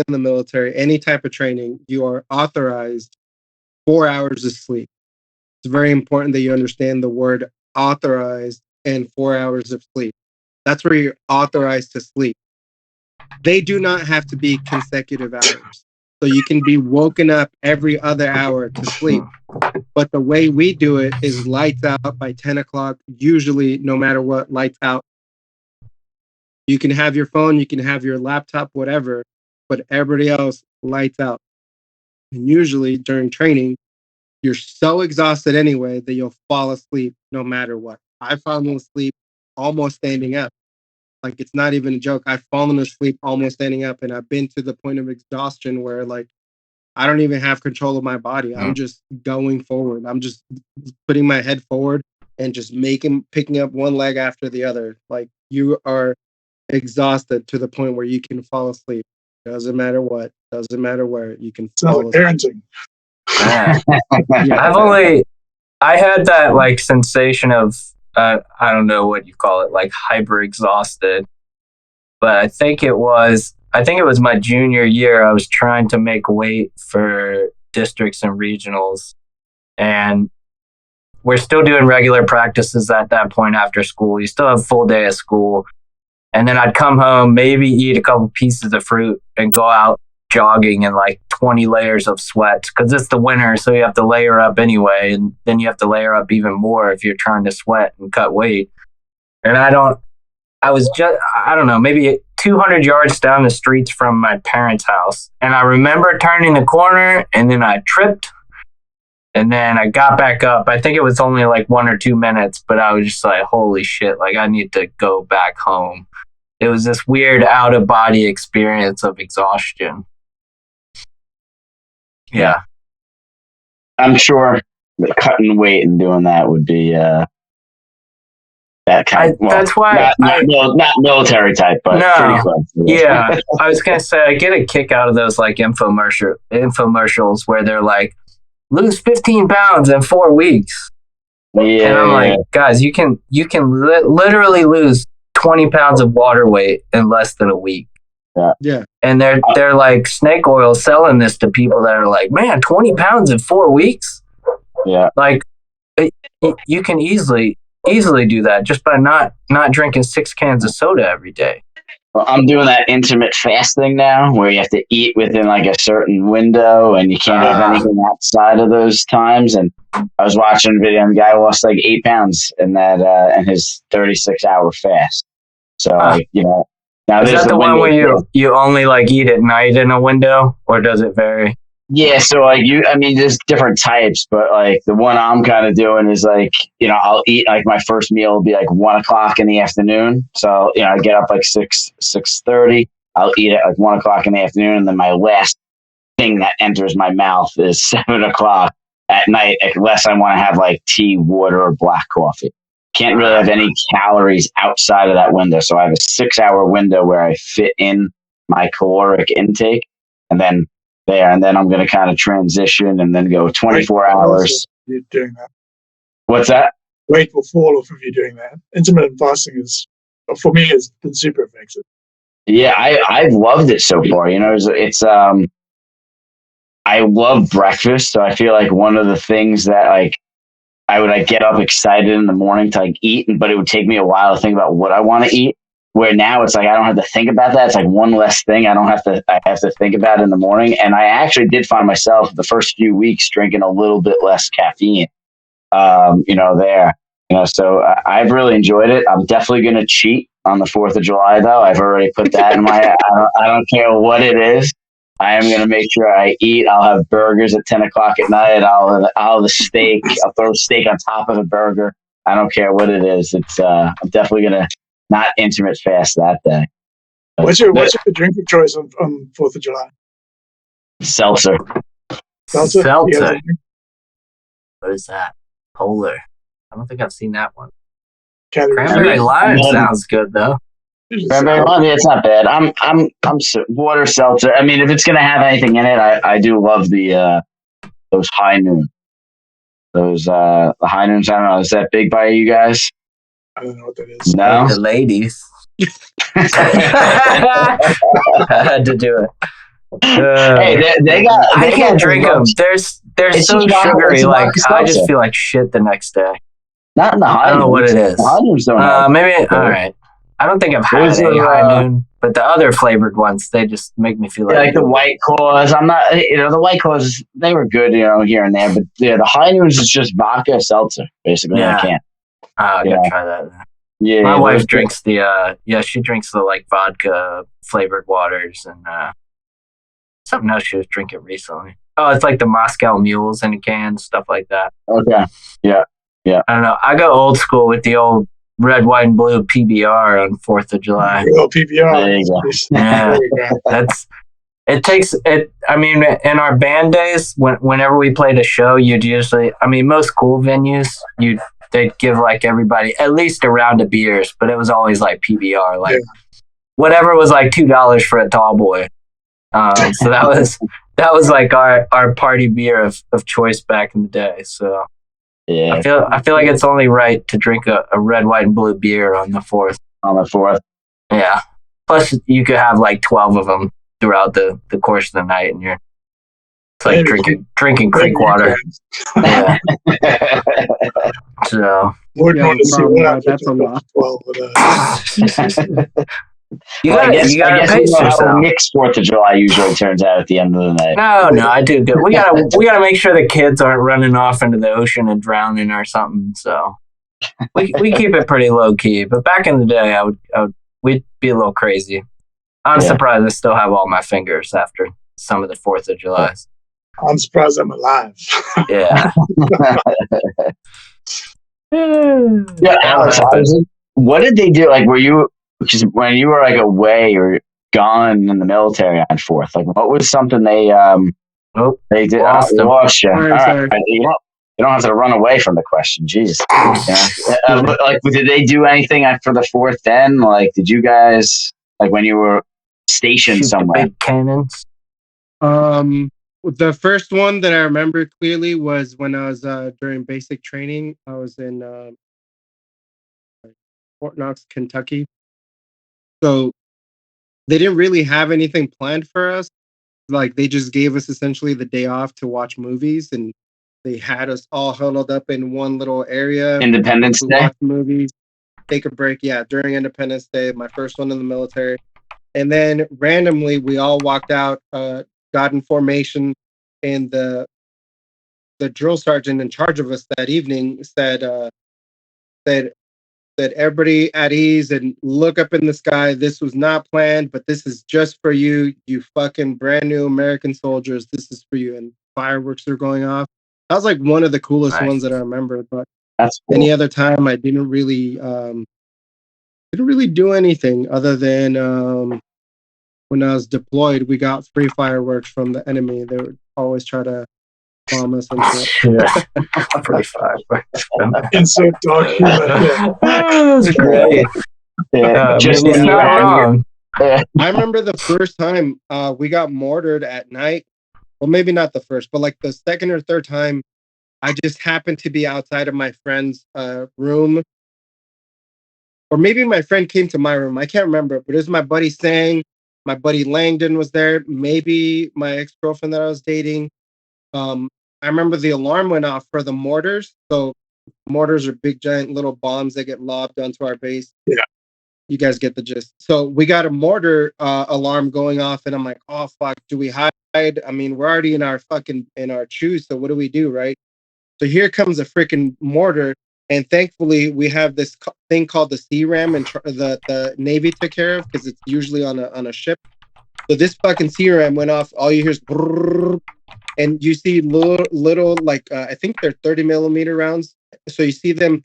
Speaker 5: in the military, any type of training, you are authorized 4 hours of sleep. It's very important that you understand the word authorized and 4 hours of sleep. That's where you're authorized to sleep. They do not have to be consecutive hours. So you can be woken up every other hour to sleep. But the way we do it is lights out by 10 o'clock, usually no matter what, lights out. You can have your phone, you can have your laptop, whatever, but everybody else lights out. And usually during training, you're so exhausted anyway that you'll fall asleep no matter what. I've fallen asleep almost standing up. It's not even a joke. I've fallen asleep almost standing up, and I've been to the point of exhaustion where I don't even have control of my body. I'm just going forward. I'm just putting my head forward and just picking up one leg after the other. You are exhausted to the point where you can fall asleep. Doesn't matter what, doesn't matter where, you can fall asleep.
Speaker 4: Parenting.
Speaker 3: I had that sensation of I don't know what you call it, hyper exhausted. But I think it was my junior year. I was trying to make weight for districts and regionals, and we're still doing regular practices at that point after school. You still have a full day of school. And then I'd come home, maybe eat a couple pieces of fruit and go out jogging in 20 layers of sweat because it's the winter. So you have to layer up anyway. And then you have to layer up even more if you're trying to sweat and cut weight. And I don't know, maybe 200 yards down the streets from my parents' house. And I remember turning the corner and then I tripped And then I got back up. I think it was only like 1 or 2 minutes, but I was just like, holy shit, like I need to go back home. It was this weird out of body experience of exhaustion. Yeah.
Speaker 2: I'm sure that cutting weight and doing that would be that kind.
Speaker 3: That's why
Speaker 2: not military type, but pretty close.
Speaker 3: Yeah, I was gonna say I get a kick out of those like infomercials where they're like, lose 15 pounds in 4 weeks.
Speaker 2: Yeah,
Speaker 3: and I'm like, guys, you can literally lose 20 pounds of water weight in less than a week.
Speaker 5: Yeah.
Speaker 3: And they're like snake oil selling this to people that are like, man, 20 pounds in 4 weeks.
Speaker 2: Yeah.
Speaker 3: Like you can easily do that just by not drinking 6 cans of soda every day.
Speaker 2: Well, I'm doing that intermittent fasting now where you have to eat within like a certain window and you can't have anything outside of those times. And I was watching a video and the guy lost like 8 pounds in that in his 36-hour fast. So now
Speaker 3: is that the one where you only like eat at night in a window, or does it vary?
Speaker 2: Yeah, so like there's different types, but like the one I'm kind of doing is like, I'll eat like my first meal will be like 1 o'clock in the afternoon. So, I get up like 6:30. I'll eat at like 1 o'clock in the afternoon. And then my last thing that enters my mouth is 7 o'clock at night, unless I want to have like tea, water, or black coffee. Can't really have any calories outside of that window. So I have a 6-hour window where I fit in my caloric intake and then I'm going to kind of transition and then go 24 hours.
Speaker 4: You're doing that.
Speaker 2: What's that?
Speaker 4: Weight will fall off if you're doing that. Intermittent fasting for me, has been super effective.
Speaker 2: Yeah, I've loved it so far. It's I love breakfast. So I feel like one of the things that like, I would like get up excited in the morning to like eat, but it would take me a while to think about what I want to eat. Where now it's like I don't have to think about that. It's like one less thing I have to think about in the morning. And I actually did find myself the first few weeks drinking a little bit less caffeine. So I've really enjoyed it. I'm definitely going to cheat on the 4th of July though. I've already put that in my. I don't care what it is. I am going to make sure I eat. I'll have burgers at 10 o'clock at night. I'll have a steak. I'll throw a steak on top of a burger. I don't care what it is. It's I'm definitely going to not intermittent fast that day.
Speaker 4: What's your drink of choice on 4th of July?
Speaker 2: Seltzer.
Speaker 4: Seltzer?
Speaker 3: What is that? Polar. I don't think I've seen that one.
Speaker 4: Cranberry
Speaker 3: Cranberry lime sounds good though.
Speaker 2: Cranberry lime, it's not bad. I'm water seltzer. I mean, if it's gonna have anything in it, I do love the those High Noon. Those the High Noons. I don't know. Is that big by you guys?
Speaker 4: I don't know what that is.
Speaker 2: No,
Speaker 3: the ladies. I had to do it.
Speaker 2: Hey, they got.
Speaker 3: I can't drink them. They're so sugary. Like I just
Speaker 2: seltzer.
Speaker 3: feel like shit the next day.
Speaker 2: Not in the High Noons.
Speaker 3: I don't know what it is.
Speaker 2: The High Noons don't have.
Speaker 3: Maybe all right. I don't think I've had any High Noon, but the other flavored ones, they just make me feel
Speaker 2: like the White Claws. I'm not, the White Claws, they were good, here and there, but the High Noons is just vodka seltzer, basically.
Speaker 3: Yeah.
Speaker 2: I can't.
Speaker 3: I gotta try that.
Speaker 2: Yeah,
Speaker 3: my wife drinks she drinks the like vodka flavored waters and something else she was drinking recently. Oh, it's like the Moscow Mules in a can, stuff like that.
Speaker 2: Okay. Yeah.
Speaker 3: I don't know. I go old school with the old red, white, and blue PBR on 4th of July.
Speaker 4: Oh, PBR.
Speaker 2: There you go.
Speaker 3: Yeah, it takes it. I mean, in our band days, whenever we played a show, you'd usually, most cool venues, they'd give like everybody at least a round of beers, but it was always like PBR, like whatever was like $2 for a tall boy. So that was like our party beer of choice back in the day. So.
Speaker 2: Yeah,
Speaker 3: I feel like it's only right to drink a red, white, and blue beer on the 4th.
Speaker 2: On the 4th.
Speaker 3: Yeah. Plus, you could have like 12 of them throughout the course of the night, and it's like drinking creek water. Yeah. So.
Speaker 4: That's a lot.
Speaker 3: You gotta pace yourself.
Speaker 2: Mixed 4th of July usually turns out at the end of the night.
Speaker 3: No, I do good. We gotta make sure the kids aren't running off into the ocean and drowning or something. So we keep it pretty low key. But back in the day, we'd be a little crazy. I'm surprised I still have all my fingers after some of the 4th of Julys.
Speaker 4: I'm surprised I'm alive.
Speaker 3: Yeah.
Speaker 2: Yeah, Alex, what did they do? Like, were you just when you were like away or gone in the military on 4th? Like, what was something they they did?
Speaker 3: Lost them.
Speaker 2: Lost you.
Speaker 5: Sorry,
Speaker 2: All right,
Speaker 5: sorry.
Speaker 2: you don't have to run away from the question. Jeez. Yeah. Like, did they do anything for the 4th? Then, like, did you guys like when you were stationed
Speaker 3: Shoot the
Speaker 2: somewhere?
Speaker 3: big cannons.
Speaker 5: The first one that I remember clearly was when I was during basic training. I was in Fort Knox, Kentucky. So they didn't really have anything planned for us. Like they just gave us essentially the day off to watch movies, and they had us all huddled up in one little area.
Speaker 2: Independence
Speaker 5: We
Speaker 2: Day.
Speaker 5: watched movies, take a break. Yeah, during Independence Day, my first one in the military. And then randomly, we all walked out, got in formation, and the drill sergeant in charge of us that evening said everybody at ease and look up in the sky. This was not planned, but this is just for you, you fucking brand new American soldiers. This is for you. And fireworks are going off. That was like one of the coolest
Speaker 3: Nice.
Speaker 5: ones that I remember. But
Speaker 2: That's cool.
Speaker 5: any other time, I didn't really do anything other than when I was deployed, we got free fireworks from the enemy. They would always try to bomb us and shit.
Speaker 3: Yeah. Pretty far.
Speaker 4: Insert dark humor. Yeah.
Speaker 3: That's great.
Speaker 2: Yeah, just
Speaker 3: it's
Speaker 2: when you
Speaker 3: not
Speaker 2: were
Speaker 3: wrong.
Speaker 5: I remember the first time we got mortared at night. Well, maybe not the first, but like the second or third time, I just happened to be outside of my friend's room. Or maybe my friend came to my room. I can't remember, but it was my buddy Sang. My buddy Langdon was there. Maybe my ex-girlfriend that I was dating. I remember the alarm went off for the mortars. So mortars are big, giant little bombs that get lobbed onto our base.
Speaker 4: Yeah.
Speaker 5: You guys get the gist. So we got a mortar alarm going off, and I'm like, oh fuck, do we hide? I mean, we're already in our shoes, so what do we do, right? So here comes a freaking mortar, and thankfully we have this thing called the CRAM, and the Navy took care of because it's usually on a ship. So this fucking CRAM went off. All you hear is brrr, and you see little like I think they're 30 millimeter rounds. So you see them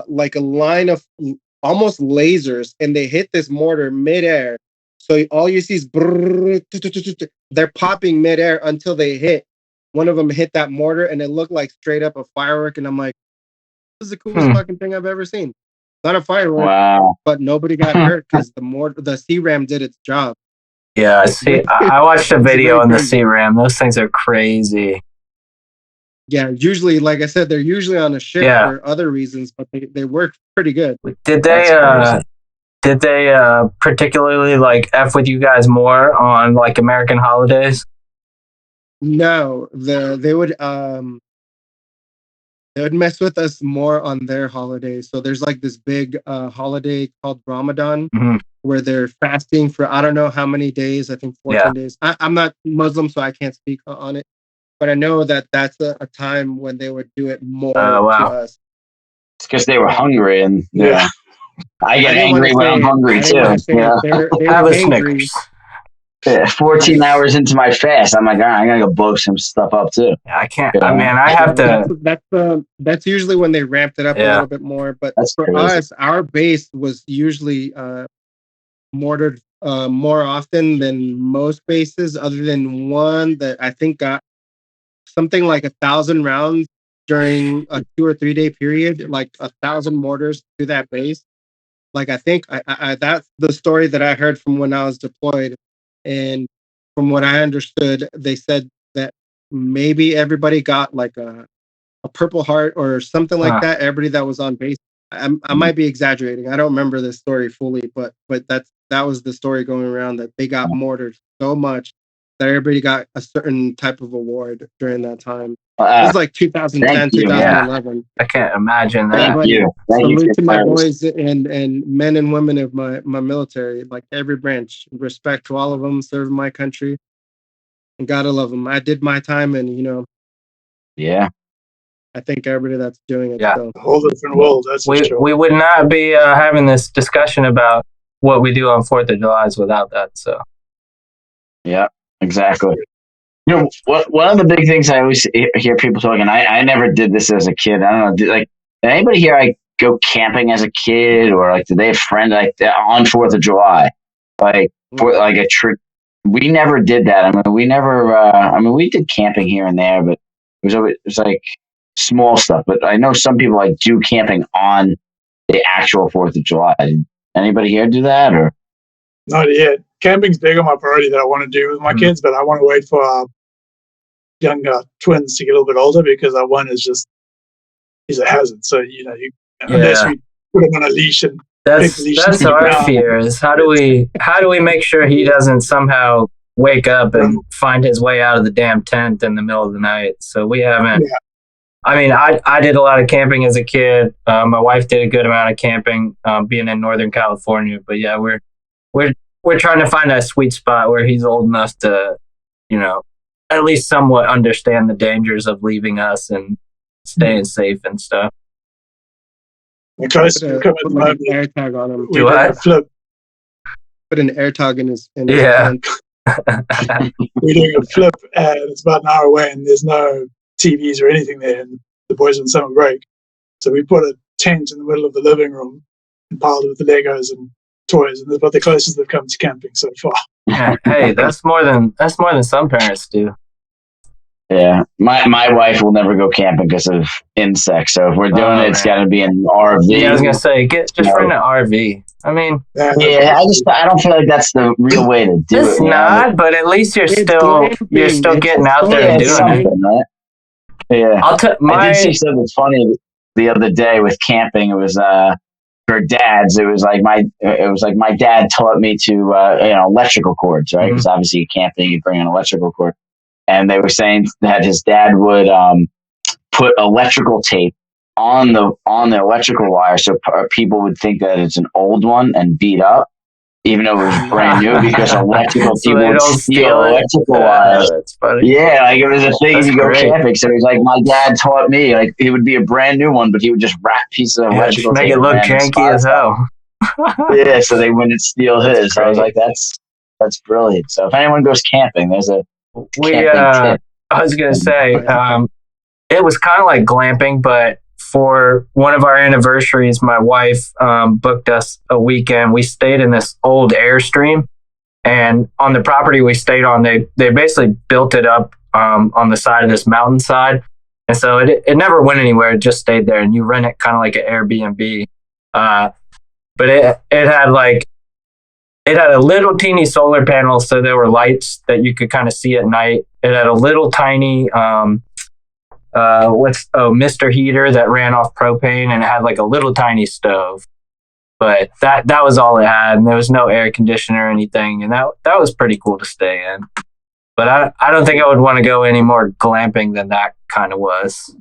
Speaker 5: like a line of almost lasers, and they hit this mortar midair. So all you see is brrr, they're popping midair until they hit. One of them hit that mortar, and it looked like straight up a firework. And I'm like, this is the coolest fucking thing I've ever seen. Not a firework,
Speaker 2: Wow.
Speaker 5: but nobody got hurt because the CRAM did its job.
Speaker 3: Yeah, see, I watched a video on the CRAM. Those things are crazy.
Speaker 5: Yeah, usually, like I said, they're usually on a ship for other reasons, but they work pretty good.
Speaker 3: Did they particularly like F with you guys more on like American holidays?
Speaker 5: No, they would mess with us more on their holidays. So there's like this big holiday called Ramadan, where they're fasting for I don't know how many days. I think 14 days. I'm not Muslim, so I can't speak on it. But I know that that's a time when they would do it more to us.
Speaker 2: It's because they were hungry, and I get angry when I'm hungry too.
Speaker 3: Have a Snickers.
Speaker 2: 14 hours into my fast, I'm like, all right, I gotta go blow some stuff up too.
Speaker 3: I can't. I mean, I have to.
Speaker 5: That's usually when they ramped it up a little bit more. But for us, our base was usually mortared more often than most bases, other than one that I think got something like 1,000 rounds during a 2 or 3 day period, like 1,000 mortars to that base. Like I think I that's the story that I heard from when I was deployed. And from what I understood, they said that maybe everybody got like a Purple Heart or something like that. Everybody that was on base. I might be exaggerating. I don't remember this story fully, but that was the story going around, that they got mortared so much that everybody got a certain type of award during that time. It was like 2010, 2011.
Speaker 3: I can't imagine that.
Speaker 2: Thank you.
Speaker 5: Salute to my boys and men and women of my military, like every branch. Respect to all of them, serving my country. And gotta love them. I did my time, and
Speaker 2: yeah,
Speaker 5: I think everybody that's doing it.
Speaker 3: Yeah,
Speaker 5: so.
Speaker 4: A whole different world. That's
Speaker 3: we would not be having this discussion about what we do on 4th of July without that. So
Speaker 2: yeah, exactly. one of the big things I always hear people talking. I never did this as a kid. I don't know. Did anybody here like go camping as a kid, or like did they have friends like on 4th of July, like for like a trip? We never did that. I mean, we never. We did camping here and there, but it was like small stuff. But I know some people like do camping on the actual 4th of July. Did anybody here do that or?
Speaker 4: Not yet. Camping's big on my priority that I want to do with my kids, but I want to wait for our younger twins to get a little bit older because our one is he's a hazard. So unless we put him on a leash and
Speaker 3: that's our fear is how do we make sure he doesn't somehow wake up and find his way out of the damn tent in the middle of the night. So we haven't. Yeah. I mean, I did a lot of camping as a kid. My wife did a good amount of camping, being in Northern California. But yeah, we're trying to find that sweet spot where he's old enough to, at least somewhat understand the dangers of leaving us and staying safe and stuff.
Speaker 5: Put an air tag on him.
Speaker 3: Do what?
Speaker 5: Put an air tag in his
Speaker 3: yeah.
Speaker 4: We're doing a flip, and it's about an hour away, and there's no TVs or anything there, and the boys are on summer break. So we put a tent in the middle of the living room and piled it with the Legos and toys, and that's about the closest they've come to camping so far.
Speaker 3: Yeah, hey, that's more than some parents do.
Speaker 2: Yeah, my wife will never go camping because of insects. So if we're doing it, it's got to be an RV.
Speaker 3: Yeah, I was gonna say, just rent an RV. I mean,
Speaker 2: I don't feel like that's the real way to do it.
Speaker 3: It's not, but at least you're still getting out there and doing it.
Speaker 2: Right? Yeah, I did see something funny the other day with camping. It was for dads. It was like my dad taught me to electrical cords, right? Because obviously camping, you bring an electrical cord. And they were saying that his dad would put electrical tape on the electrical wire, so people would think that it's an old one and beat up, even though it was brand new, because electrical people would steal electrical wires. Yeah, like it was a thing to go camping. So he's like, my dad taught me, like it would be a brand new one, but he would just wrap pieces of electrical tape.
Speaker 3: Make it look janky as hell.
Speaker 2: Yeah, so they wouldn't steal his. So I was like, that's brilliant. So if anyone goes camping, there's a
Speaker 3: I was gonna say, it was kind of like glamping, but for one of our anniversaries, my wife booked us a weekend. We stayed in this old Airstream, and on the property we stayed on, they basically built it up on the side of this mountainside, and so it never went anywhere. It just stayed there, and you rent it kind of like an Airbnb. But it had a little teeny solar panel, so there were lights that you could kind of see at night. It had a little tiny Mr. heater that ran off propane, and it had like a little tiny stove. But that was all it had, and there was no air conditioner or anything, and that was pretty cool to stay in. But I don't think I would want to go any more glamping than that kind of was.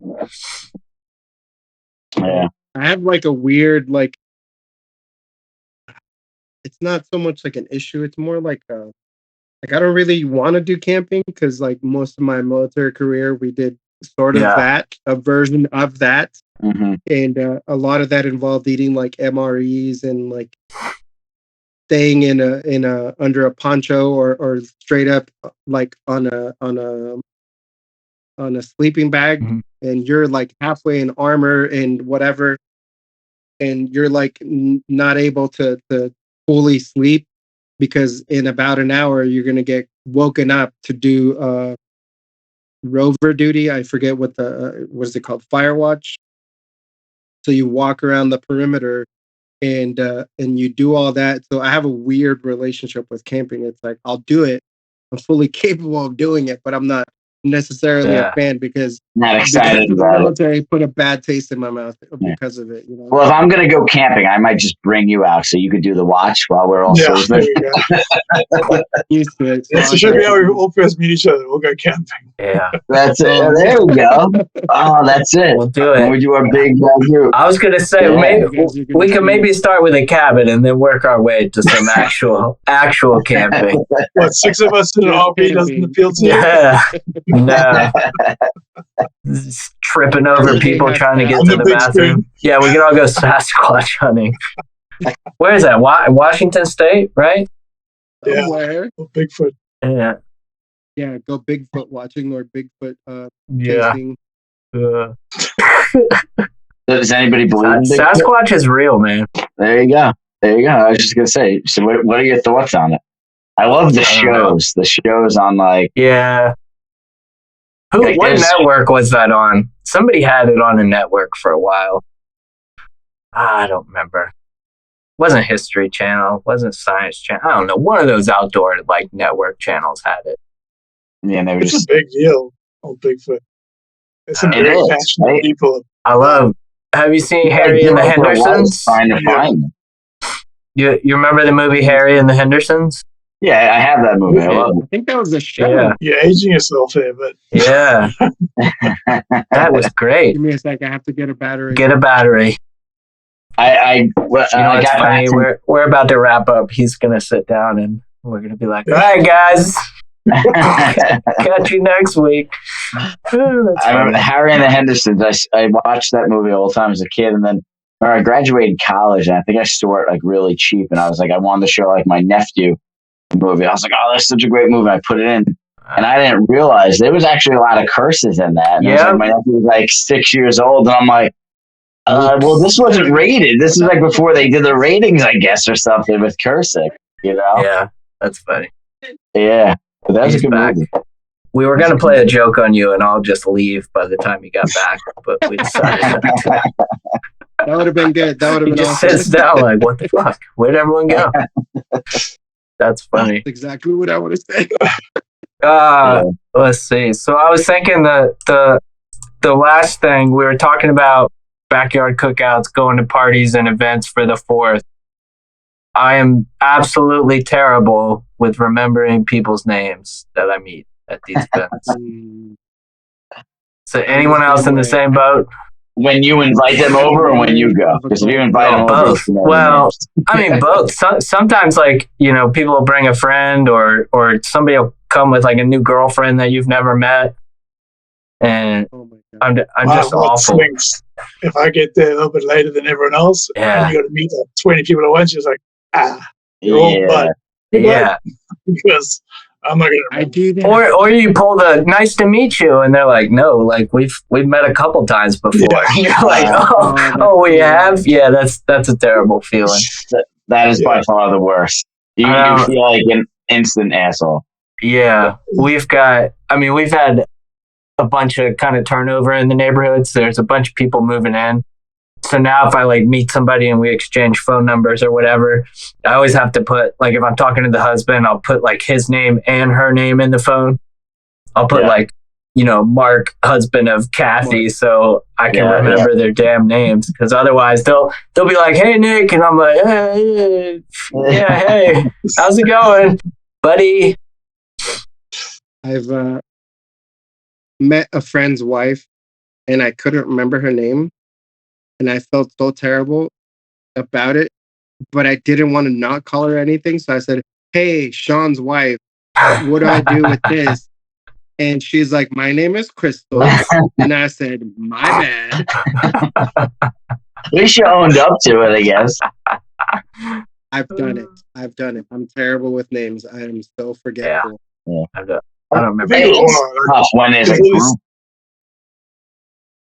Speaker 2: Yeah.
Speaker 5: I have like a weird it's not so much like an issue. It's more like I don't really want to do camping because like most of my military career, we did sort of a version of that.
Speaker 2: Mm-hmm.
Speaker 5: And a lot of that involved eating like MREs and like staying in a under a poncho or straight up like on a sleeping bag, and you're like halfway in armor and whatever, and you're like not able to fully sleep because in about an hour you're going to get woken up to do rover duty. I forget what what is it called, fire watch. So you walk around the perimeter and you do all that. So I have a weird relationship with camping. It's like I'll do it, I'm fully capable of doing it, but I'm not necessarily a fan because
Speaker 2: not excited about
Speaker 5: the military put a bad taste in my mouth because of it.
Speaker 2: Well, if I'm gonna go camping, I might just bring you out so you could do the watch while we're all sleeping.
Speaker 5: Used to it.
Speaker 4: It should be how we all first meet each other. We'll go camping.
Speaker 3: Yeah,
Speaker 2: that's it. There we go. Oh, that's it.
Speaker 3: We'll do it.
Speaker 2: We do our big group.
Speaker 3: I was gonna say we can maybe start with a cabin and then work our way to some actual camping.
Speaker 4: What, 6 of us in an RV doesn't appeal to you?
Speaker 3: Yeah. No. Tripping over people trying to get to the bathroom. Yeah, we can all go Sasquatch hunting. Where is that? Washington State, right?
Speaker 4: Yeah. Bigfoot.
Speaker 3: Yeah.
Speaker 5: Yeah, go Bigfoot watching or Bigfoot
Speaker 3: Yeah.
Speaker 5: chasing.
Speaker 2: Does anybody believe in Bigfoot?
Speaker 3: Sasquatch is real, man.
Speaker 2: There you go. There you go. I was just gonna say. So, what are your thoughts on it? I love the
Speaker 3: I don't know.
Speaker 2: shows. The shows on like
Speaker 3: Yeah.
Speaker 2: Like,
Speaker 3: What
Speaker 2: there's-
Speaker 3: network was that on? Somebody had it on a network for a while. I don't remember. Wasn't History Channel. Wasn't Science Channel. I don't know. One of those outdoor like network channels had it.
Speaker 2: yeah, and they were
Speaker 4: It's a
Speaker 2: just
Speaker 4: big deal on Bigfoot. There's some
Speaker 2: It
Speaker 4: very
Speaker 2: is,
Speaker 4: passionate
Speaker 2: right?
Speaker 4: people.
Speaker 3: I love. Have you seen Harry and the
Speaker 2: Like, their lives
Speaker 3: Hendersons?
Speaker 2: trying to
Speaker 4: Yeah.
Speaker 2: find them.
Speaker 3: You remember the movie Harry and the Hendersons?
Speaker 2: Yeah, I have that movie. I love
Speaker 5: I think that was a show.
Speaker 3: Yeah.
Speaker 4: You're aging yourself here, but
Speaker 3: Yeah,
Speaker 2: it.
Speaker 3: that was great.
Speaker 5: Give me a sec. I have to get a battery.
Speaker 3: Get a battery.
Speaker 2: I
Speaker 3: You know,
Speaker 2: I
Speaker 3: it's
Speaker 2: got
Speaker 3: funny.
Speaker 2: back to
Speaker 3: We're about to wrap up. He's gonna sit down and we're gonna be like, "All right, guys, catch you next week." Ooh, that's
Speaker 2: I remember
Speaker 3: funny.
Speaker 2: Harry and the Hendersons. I watched that movie all the time as a kid, and then when I graduated college, and I think I saw it like really cheap, and I was like, I wanted to show like my nephew the movie. I was like, oh, that's such a great movie. I put it in, and I didn't realize there was actually a lot of curses in that. And it was
Speaker 3: Yeah.
Speaker 2: like, my nephew was like 6 years old, and I'm like, well, this wasn't rated. This is like before they did the ratings, I guess, or something with cursing. You know?
Speaker 3: Yeah, that's funny.
Speaker 2: Yeah. But that was
Speaker 3: He's
Speaker 2: a good
Speaker 3: back.
Speaker 2: movie.
Speaker 3: We were gonna play a joke on you, and I'll just leave by the time you got back. But we decided not to.
Speaker 5: That would have been good. That would have
Speaker 3: He
Speaker 5: been
Speaker 3: just
Speaker 5: awesome.
Speaker 3: sits down like, "What the fuck? Where'd everyone go?" That's funny.
Speaker 5: That's exactly what I would have said.
Speaker 3: Let's see. So I was thinking the last thing we were talking about backyard cookouts, going to parties and events for the 4th. I am absolutely terrible with remembering people's names that I meet at these events.
Speaker 5: Mm,
Speaker 3: So anyone else in the same boat?
Speaker 2: When you invite them over or when you go? Because if you invite them over,
Speaker 3: both.
Speaker 2: you know,
Speaker 3: Well, I mean, both. Sometimes, like, you know, people will bring a friend or somebody will come with like a new girlfriend that you've never met, and
Speaker 5: oh my God.
Speaker 3: I'm just
Speaker 4: what
Speaker 3: awful.
Speaker 4: swings. If I get there a little bit later than everyone else,
Speaker 3: Yeah.
Speaker 4: and you got to meet 20 people at once, you're like, you're all
Speaker 2: yeah.
Speaker 4: butt.
Speaker 3: Yeah.
Speaker 4: Because I'm not going to
Speaker 5: I do that.
Speaker 3: Or you pull the "nice to meet you" and they're like, "No, like we've met a couple times before."
Speaker 4: Yeah.
Speaker 3: You're like, "Oh, we have." Yeah, that's a terrible feeling.
Speaker 2: That is by far the worst. You feel like an instant asshole.
Speaker 3: Yeah, we've had a bunch of kind of turnover in the neighborhoods. There's a bunch of people moving in. So now if I like meet somebody and we exchange phone numbers or whatever, I always have to put, like, if I'm talking to the husband, I'll put like his name and her name in the phone. I'll put like, you know, Mark, husband of Kathy, so I can remember their damn names. Because otherwise they'll be like, "Hey, Nick," and I'm like, "Hey, yeah, hey, how's it going, buddy?"
Speaker 5: I've met a friend's wife and I couldn't remember her name. And I felt so terrible about it, but I didn't want to not call her anything. So I said, "Hey, Sean's wife, what do I do with this?" And she's like, "My name is Crystal." And I said, "My bad.
Speaker 2: At least you owned up to it, I guess.
Speaker 5: I've done it. I'm terrible with names. I am so forgetful."
Speaker 3: I don't remember.
Speaker 2: It's tough when there's a group.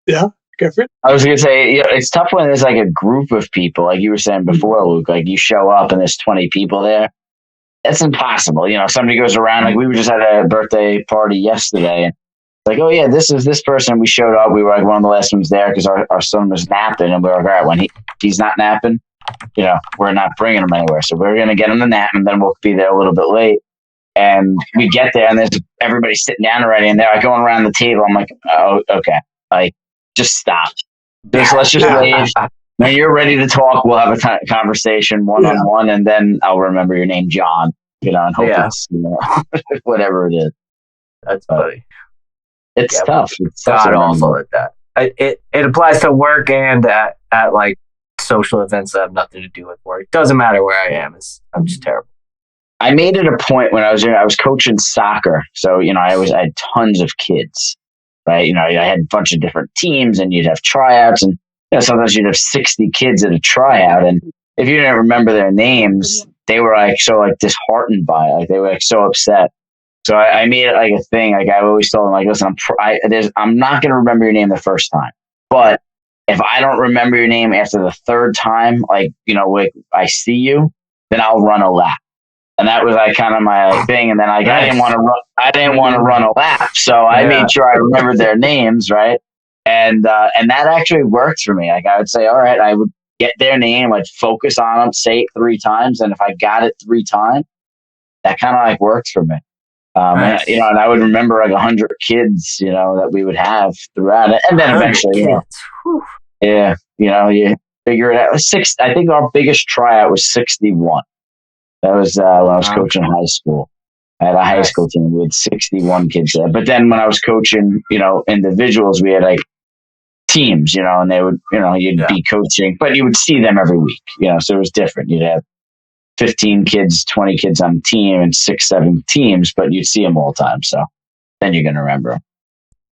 Speaker 4: Yeah, go for it.
Speaker 2: I was gonna say, it's tough when there's like a group of people, like you were saying before, Luke. Like you show up and there's 20 people there. It's impossible. You know, somebody goes around. Like we just had a birthday party yesterday, and like, oh yeah, this is this person. We showed up. We were like one of the last ones there because our son was napping, and we were like, all right, when he's not napping, you know, we're not bringing him anywhere. So we're gonna get him to nap, and then we'll be there a little bit late. And we get there, and there's everybody sitting down already, and they're like going around the table. I'm like, oh, okay, like just stop. Let's just wait. When you're ready to talk, we'll have a conversation one-on-one, and then I'll remember your name, John. You know, and hope it's whatever it is.
Speaker 3: That's funny.
Speaker 2: It's tough. It's
Speaker 3: God awful at that. It applies to work and at like social events that have nothing to do with work. Doesn't matter where I am. I'm just terrible.
Speaker 2: I made it a point when I was coaching soccer. So, you know, I always had tons of kids, right? You know, I had a bunch of different teams and you'd have tryouts and you know, sometimes you'd have 60 kids at a tryout. And if you didn't remember their names, they were like so like disheartened by it. Like they were like so upset. So I made it like a thing. Like I always told him, like, listen, I'm not going to remember your name the first time, but if I don't remember your name after the third time, like, like I see you, then I'll run a lap. And that was like kind of my thing. And then like I didn't want to run a lap, so I made sure I remembered their names, right? And that actually worked for me. Like I would say, all right, I would get their name, I'd focus on them, say it 3 times, and if I got it 3 times, that kind of like worked for me.
Speaker 3: Nice.
Speaker 2: And I would remember like 100 kids, that we would have throughout it, and then eventually, you figure it out. It was 6. I think our biggest tryout was 61. That was when I was coaching high school. I had a high school team. We had 61 kids there. But then when I was coaching, individuals, we had like teams, and they would, you'd be coaching, but you would see them every week, so it was different. You'd have 15 kids, 20 kids on a team and 6, 7 teams, but you'd see them all the time. So then you're going to remember them.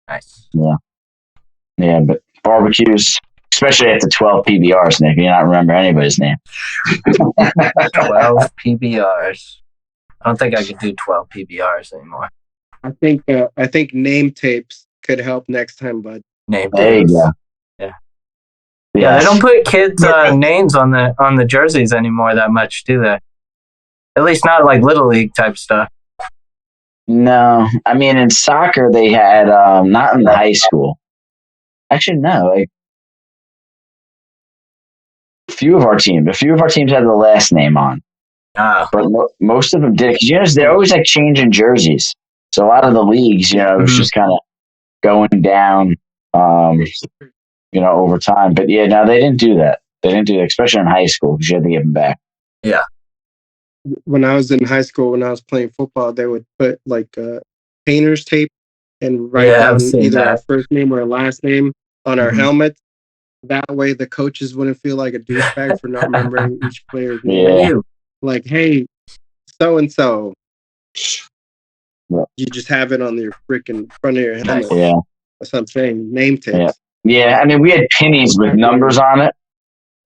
Speaker 3: Nice.
Speaker 2: Yeah. Yeah. But barbecues, especially after 12 PBRs, Nick, you not remember anybody's name.
Speaker 3: 12 PBRs. I don't think I could do 12 PBRs anymore.
Speaker 5: I think name tapes could help next time, bud.
Speaker 3: Name
Speaker 2: There you
Speaker 3: tapes.
Speaker 2: go.
Speaker 3: Yeah, they don't put kids' names on the jerseys anymore that much, do they? At least not like Little League type stuff.
Speaker 2: No, I mean in soccer they had not in the high school. Actually, no. Like a few of our teams had the last name on, but most of them did. Because they're always like changing jerseys, so a lot of the leagues, it was just kind of going down, over time. But yeah, no, they didn't do that. They didn't do that, especially in high school, because you had to give them back.
Speaker 3: Yeah.
Speaker 5: When I was in high school, when I was playing football, they would put like painter's tape and write down either our first name or our last name on our helmets. That way, the coaches wouldn't feel like a douchebag for not remembering each player's name.
Speaker 2: Yeah.
Speaker 5: Like, hey, so and so.
Speaker 2: Yeah.
Speaker 5: You just have it on your freaking front of your helmet.
Speaker 2: Yeah.
Speaker 5: That's what I'm saying. Name tapes.
Speaker 2: Yeah. I mean, we had pennies with numbers on it.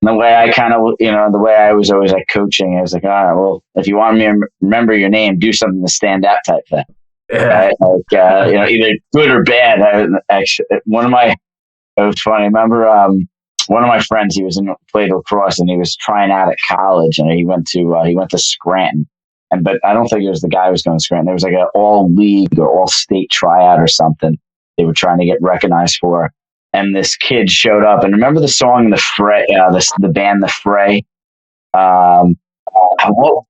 Speaker 2: And the way I kind of, the way I was always like coaching, I was like, all right, well, if you want me to remember your name, do something to stand out type thing.
Speaker 3: Yeah.
Speaker 2: Right? Like, either good or bad. It was funny. I remember one of my friends, he played lacrosse and he was trying out at college, and he went to Scranton. But I don't think it was the guy who was going to Scranton. There was like an all league or all state tryout or something they were trying to get recognized for. And this kid showed up, and remember the song, The Fray, the band, The Fray.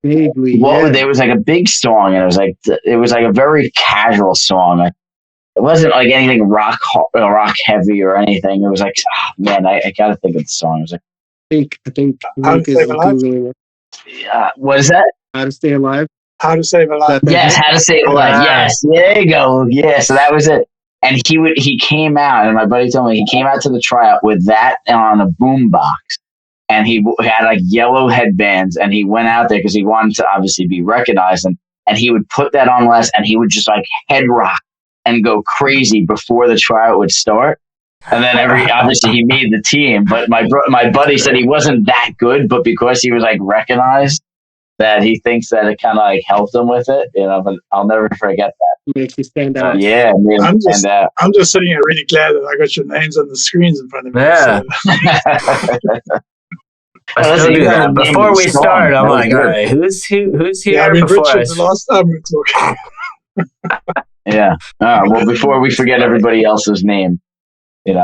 Speaker 5: Vaguely,
Speaker 2: there was like a big song, and it was like a very casual song. It wasn't like anything rock heavy or anything. It was like, man, I gotta think of the song. It was like,
Speaker 5: I think Luke is Googling it.
Speaker 2: What is that?
Speaker 5: How to Stay Alive.
Speaker 4: How to Save a Life.
Speaker 2: Yes, How to Save a Life. Yes, there you go. Yeah, so that was it. And he came out, and my buddy told me he came out to the tryout with that on a boombox, and he had like yellow headbands, and he went out there because he wanted to obviously be recognized, and he would put that on less, and he would just like head rock and go crazy before the tryout would start. And then obviously he made the team, but my buddy said he wasn't that good, but because he was like recognized, that he thinks that it kind of like helped him with it, but I'll never forget that.
Speaker 5: Makes you stand out.
Speaker 2: Yeah,
Speaker 4: I'm just sitting here really glad that I got your names on the screens in front of me.
Speaker 3: Yeah.
Speaker 4: So.
Speaker 3: I still do that. Before we start, I'm like, all right, who's here before
Speaker 4: Richard,
Speaker 3: us?
Speaker 4: the last time it's okay.
Speaker 2: Yeah. Well, before we forget everybody else's name, maybe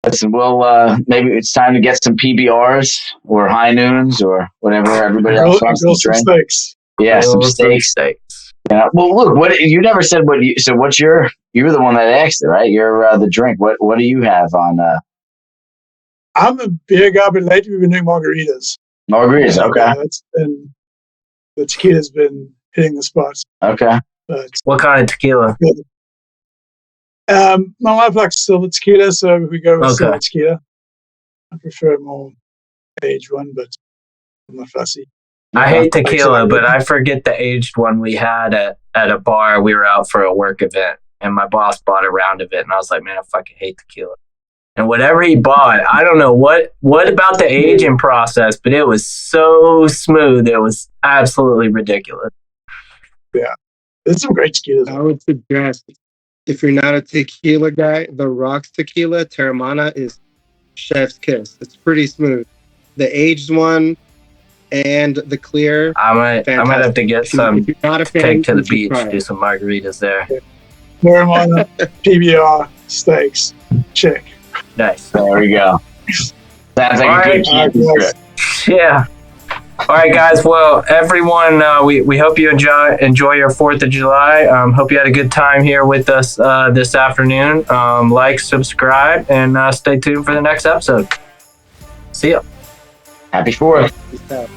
Speaker 2: listen. Maybe it's time to get some PBRs or high noons or whatever everybody else wants to drink.
Speaker 4: Steaks.
Speaker 2: Yeah, some steaks. Yeah. Well, look. What you never said. So what's you're the one that asked it, right? You're the drink. What do you have on?
Speaker 4: I'm a beer guy, but lately we've been doing margaritas.
Speaker 2: Margaritas, okay.
Speaker 4: The tequila's been hitting the spots.
Speaker 2: Okay.
Speaker 4: But,
Speaker 3: what kind of tequila?
Speaker 4: My wife likes silver tequila, so we go with silver tequila. I prefer a more aged one, but I'm not fussy.
Speaker 3: I hate tequila, but I forget the aged one we had at a bar. We were out for a work event, and my boss bought a round of it, and I was like, man, I fucking hate tequila. And whatever he bought, I don't know what about the aging process, but it was so smooth. It was absolutely ridiculous.
Speaker 4: There's some great tequilas.
Speaker 5: I would suggest, if you're not a tequila guy, the Rocks tequila, Terramana, is chef's kiss. It's pretty smooth. The aged one and the clear.
Speaker 3: I might have to get some.
Speaker 5: If you're not a fan,
Speaker 3: Take to the
Speaker 5: you should
Speaker 3: beach,
Speaker 5: try it.
Speaker 3: do some margaritas there.
Speaker 4: Terramana, PBR, steaks, check.
Speaker 3: Nice.
Speaker 2: There we go. Sounds like a good camping trip.
Speaker 3: Yeah. All right, guys. Well, everyone, we hope you enjoy your 4th of July. Hope you had a good time here with us this afternoon. Like, subscribe, and stay tuned for the next episode. See ya.
Speaker 2: Happy 4th.
Speaker 5: Peace out.